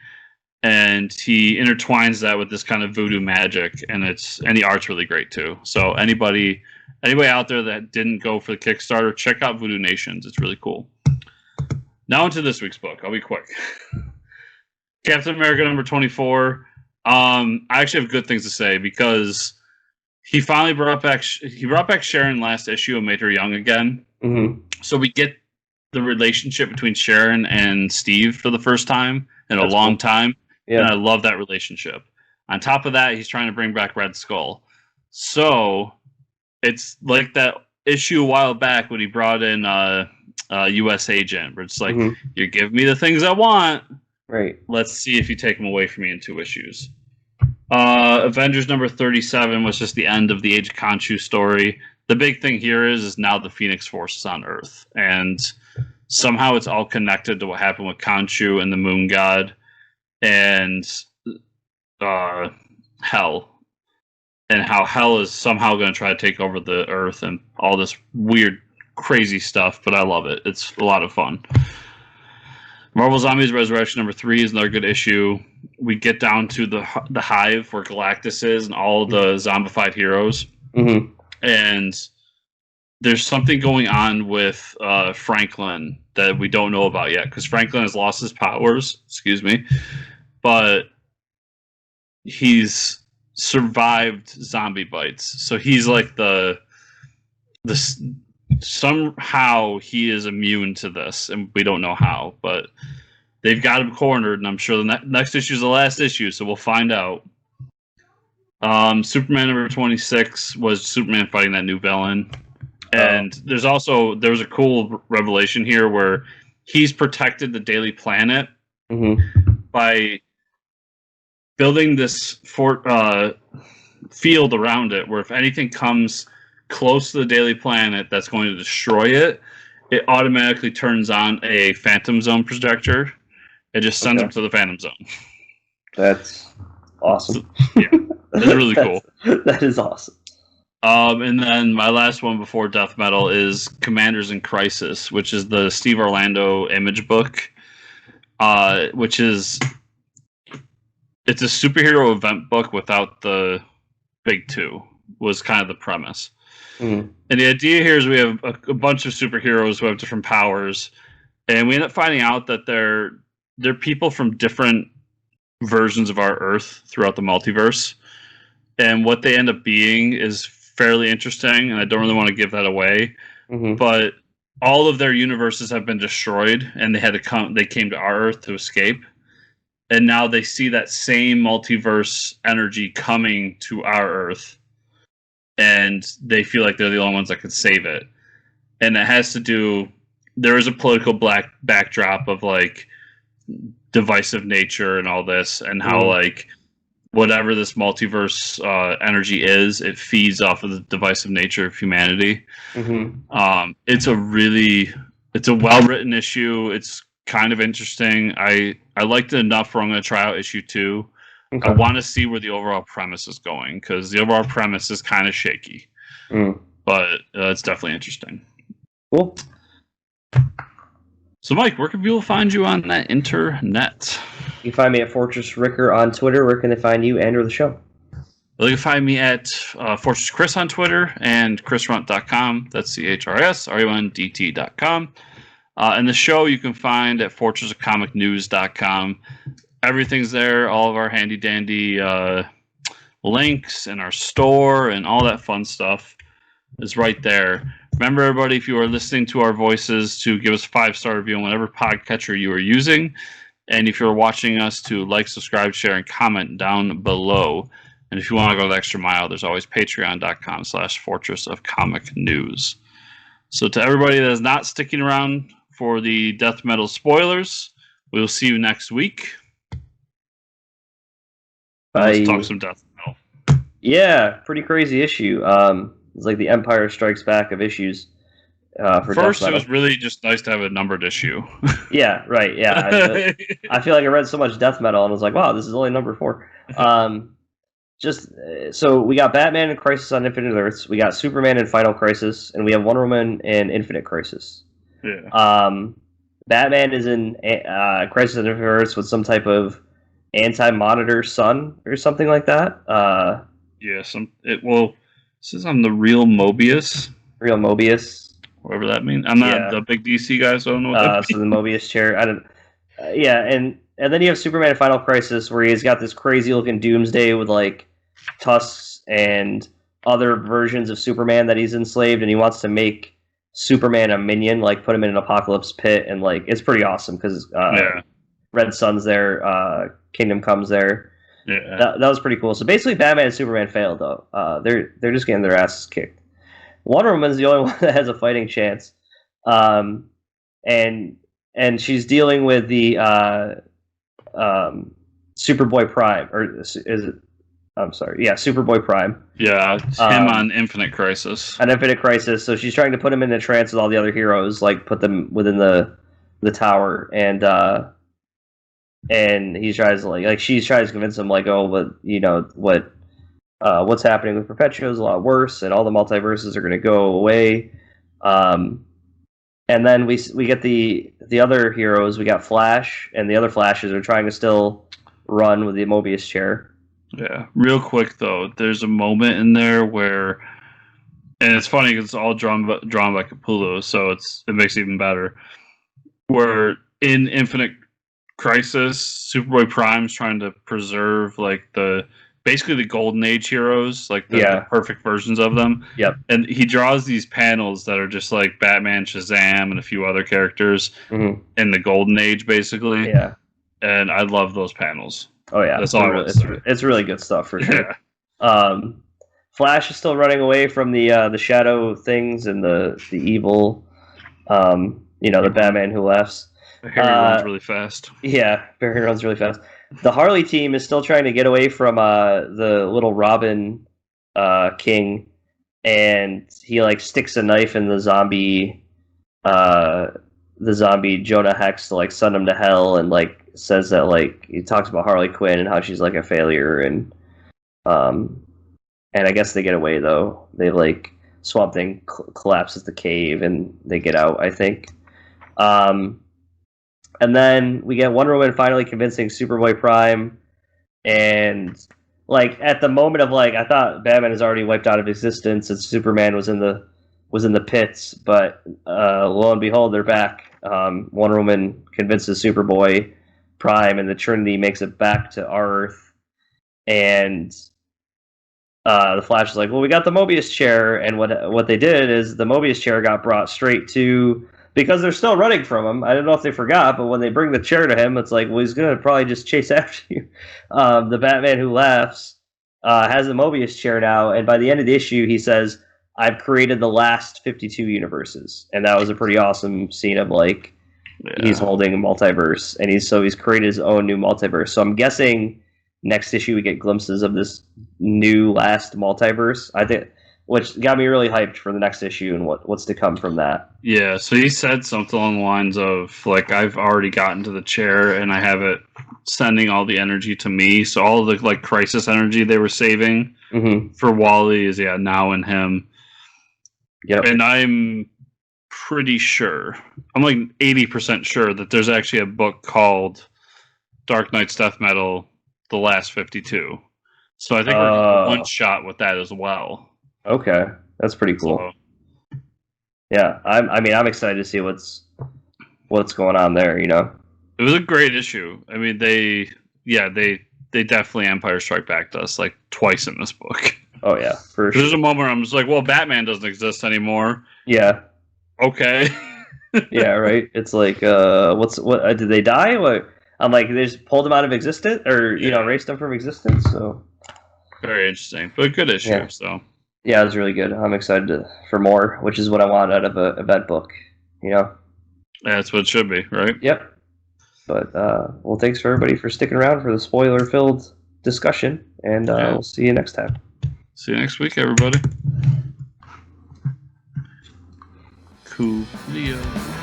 And he intertwines that with this kind of voodoo magic, and the art's really great too. So anybody out there that didn't go for the Kickstarter, check out Voodoo Nations. It's really cool. Now into this week's book. I'll be quick. Captain America #24. I actually have good things to say because he finally brought back Sharon last issue and made her young again. Mm-hmm. So we get the relationship between Sharon and Steve for the first time in a long time. Yeah. And I love that relationship. On top of that, he's trying to bring back Red Skull. So it's like that issue a while back when he brought in U.S. Agent, where it's like, you give me the things I want. Right. Let's see if you take them away from me in 2 issues. Avengers #37 was just the end of the Age of Khonshu story. The big thing here is now the Phoenix Force is on Earth, and somehow it's all connected to what happened with Khonshu and the Moon God and Hell, and how Hell is somehow going to try to take over the Earth and all this weird, crazy stuff. But I love it. It's a lot of fun. Marvel Zombies Resurrection #3 is another good issue. We get down to the Hive where Galactus is and all the zombified heroes. Mm-hmm. And there's something going on with Franklin that we don't know about yet, because Franklin has lost his powers, but he's survived zombie bites. So he's like somehow he is immune to this, and we don't know how, but they've got him cornered, and I'm sure the next issue is the last issue, so we'll find out. Superman #26 was Superman fighting that new villain. And there was a cool revelation here where he's protected the Daily Planet by building this field around it, where if anything comes close to the Daily Planet that's going to destroy it, it automatically turns on a Phantom Zone projector. It just sends them to the Phantom Zone. That's awesome. Yeah, it's really cool. That is awesome. And then my last one before Death Metal is Commanders in Crisis, which is the Steve Orlando image book, which is it's a superhero event book without the big two, was kind of the premise. And the idea here is we have a bunch of superheroes who have different powers, and we end up finding out that they're people from different versions of our Earth throughout the multiverse, and what they end up being is fairly interesting, and I don't really want to give that away. But all of their universes have been destroyed, and they came to our Earth to escape, and now they see that same multiverse energy coming to our Earth, and they feel like they're the only ones that could save it. And it has to do, there is a political backdrop of like divisive nature and all this, and how like whatever this multiverse energy is, it feeds off of the divisive nature of humanity. It's a well-written issue. It's kind of interesting. I liked it enough where I'm going to try out issue 2. I want to see where the overall premise is going, because the overall premise is kind of shaky. But it's definitely interesting. Cool. So, Mike, where can people find you on that internet? You can find me at Fortress Ricker on Twitter. Where can they find you and or the show? You can find me at Fortress Chris on Twitter and chrisrunt.com. That's CHRSRUNDT.com. And the show you can find at fortressofcomicnews.com. Everything's there. All of our handy dandy links and our store and all that fun stuff is right there. Remember, everybody, if you are listening to our voices, to give us a 5-star review on whatever podcatcher you are using. And if you're watching us, to like, subscribe, share, and comment down below. And if you want to go the extra mile, there's always patreon.com/Fortress of Comic News. So to everybody that is not sticking around for the death metal spoilers, we will see you next week. Let's talk some death metal. Yeah, pretty crazy issue. It's like the Empire Strikes Back of issues. For First, death it metal. was really just nice to have a numbered issue. Yeah, right. Yeah, I feel like I read so much death metal and was like, wow, this is only number 4. So we got Batman in Crisis on Infinite Earths, we got Superman in Final Crisis, and we have Wonder Woman in Infinite Crisis. Yeah. Batman is in Crisis on Infinite Earths with some type of anti-monitor sun or something like that. Yeah. This is on the Real Mobius. Real Mobius. Whatever that means. I'm not the big DC guy, so I don't know what that means. So the Mobius chair. I don't. And then you have Superman in Final Crisis, where he's got this crazy looking Doomsday with like tusks and other versions of Superman that he's enslaved, and he wants to make Superman a minion, like put him in an apocalypse pit, and like it's pretty awesome because Red Sun's there, Kingdom Comes there. Yeah, that was pretty cool. So basically, Batman and Superman failed though. They're just getting their asses kicked. Wonder Woman's the only one that has a fighting chance, and she's dealing with the Superboy Prime, or is it? I'm sorry, yeah, Superboy Prime. Yeah, him on Infinite Crisis. On Infinite Crisis, so she's trying to put him in a trance with all the other heroes, like put them within the tower, and he tries to she tries to convince him like, oh, but you know what's happening with Perpetua is a lot worse, and all the multiverses are going to go away. And then we get the other heroes. We got Flash, and the other Flashes are trying to still run with the Mobius chair. Yeah, real quick though, there's a moment in there where, and it's funny because it's all drawn by Capullo, so it makes it even better. Where in Infinite Crisis, Superboy Prime's trying to preserve basically the Golden Age heroes, like the perfect versions of them. Yep. And he draws these panels that are just like Batman, Shazam, and a few other characters in the Golden Age, basically. Yeah. And I love those panels. Oh yeah, that's all. It's really good stuff for sure. Yeah. Flash is still running away from the shadow things and the evil. The Batman who laughs. Harry runs really fast. Yeah, Barry runs really fast. The Harley team is still trying to get away from the little Robin King, and he sticks a knife in the zombie Jonah Hex to send him to hell, and says that he talks about Harley Quinn and how she's a failure, and I guess they get away though. They Swamp Thing collapses the cave and they get out, I think. And then we get Wonder Woman finally convincing Superboy Prime, and at the moment of I thought Batman is already wiped out of existence and Superman was in the pits, but lo and behold, they're back. Wonder Woman convinces Superboy Prime, and the Trinity makes it back to Earth, and the Flash is like, well, we got the Mobius chair, and what they did is the Mobius chair got brought straight to, because they're still running from him. I don't know if they forgot, but when they bring the chair to him, it's like, well, he's going to probably just chase after you. The Batman who laughs has the Mobius chair now, and by the end of the issue, he says, I've created the last 52 universes. And that was a pretty awesome scene of he's holding a multiverse, and he's created his own new multiverse. So I'm guessing next issue we get glimpses of this new last multiverse, I think, which got me really hyped for the next issue and what's to come from that. Yeah, so he said something along the lines of I've already gotten to the chair and I have it sending all the energy to me. So all of the crisis energy they were saving for Wally is now in him. Yep. And I'm pretty sure, I'm 80% sure that there's actually a book called Dark Knight's Death Metal, The Last 52. So I think we're one shot with that as well. Okay, that's pretty cool. So, yeah, I'm excited to see what's going on there. It was a great issue. I mean, they definitely Empire Strike Backed us twice in this book. Oh yeah, for sure. There's a moment where I'm just like, well, Batman doesn't exist anymore, Yeah. Okay. Yeah, right. It's like, what? Did they die? What? I'm like, they just pulled them out of existence, or erased them from existence. So Very interesting, but good issue. Yeah. So yeah, it was really good. I'm excited for more, which is what I want out of a event book. that's what it should be, right? Yep. But well, thanks for everybody for sticking around for the spoiler-filled discussion, and we'll see you next time. See you next week, everybody. Coolio.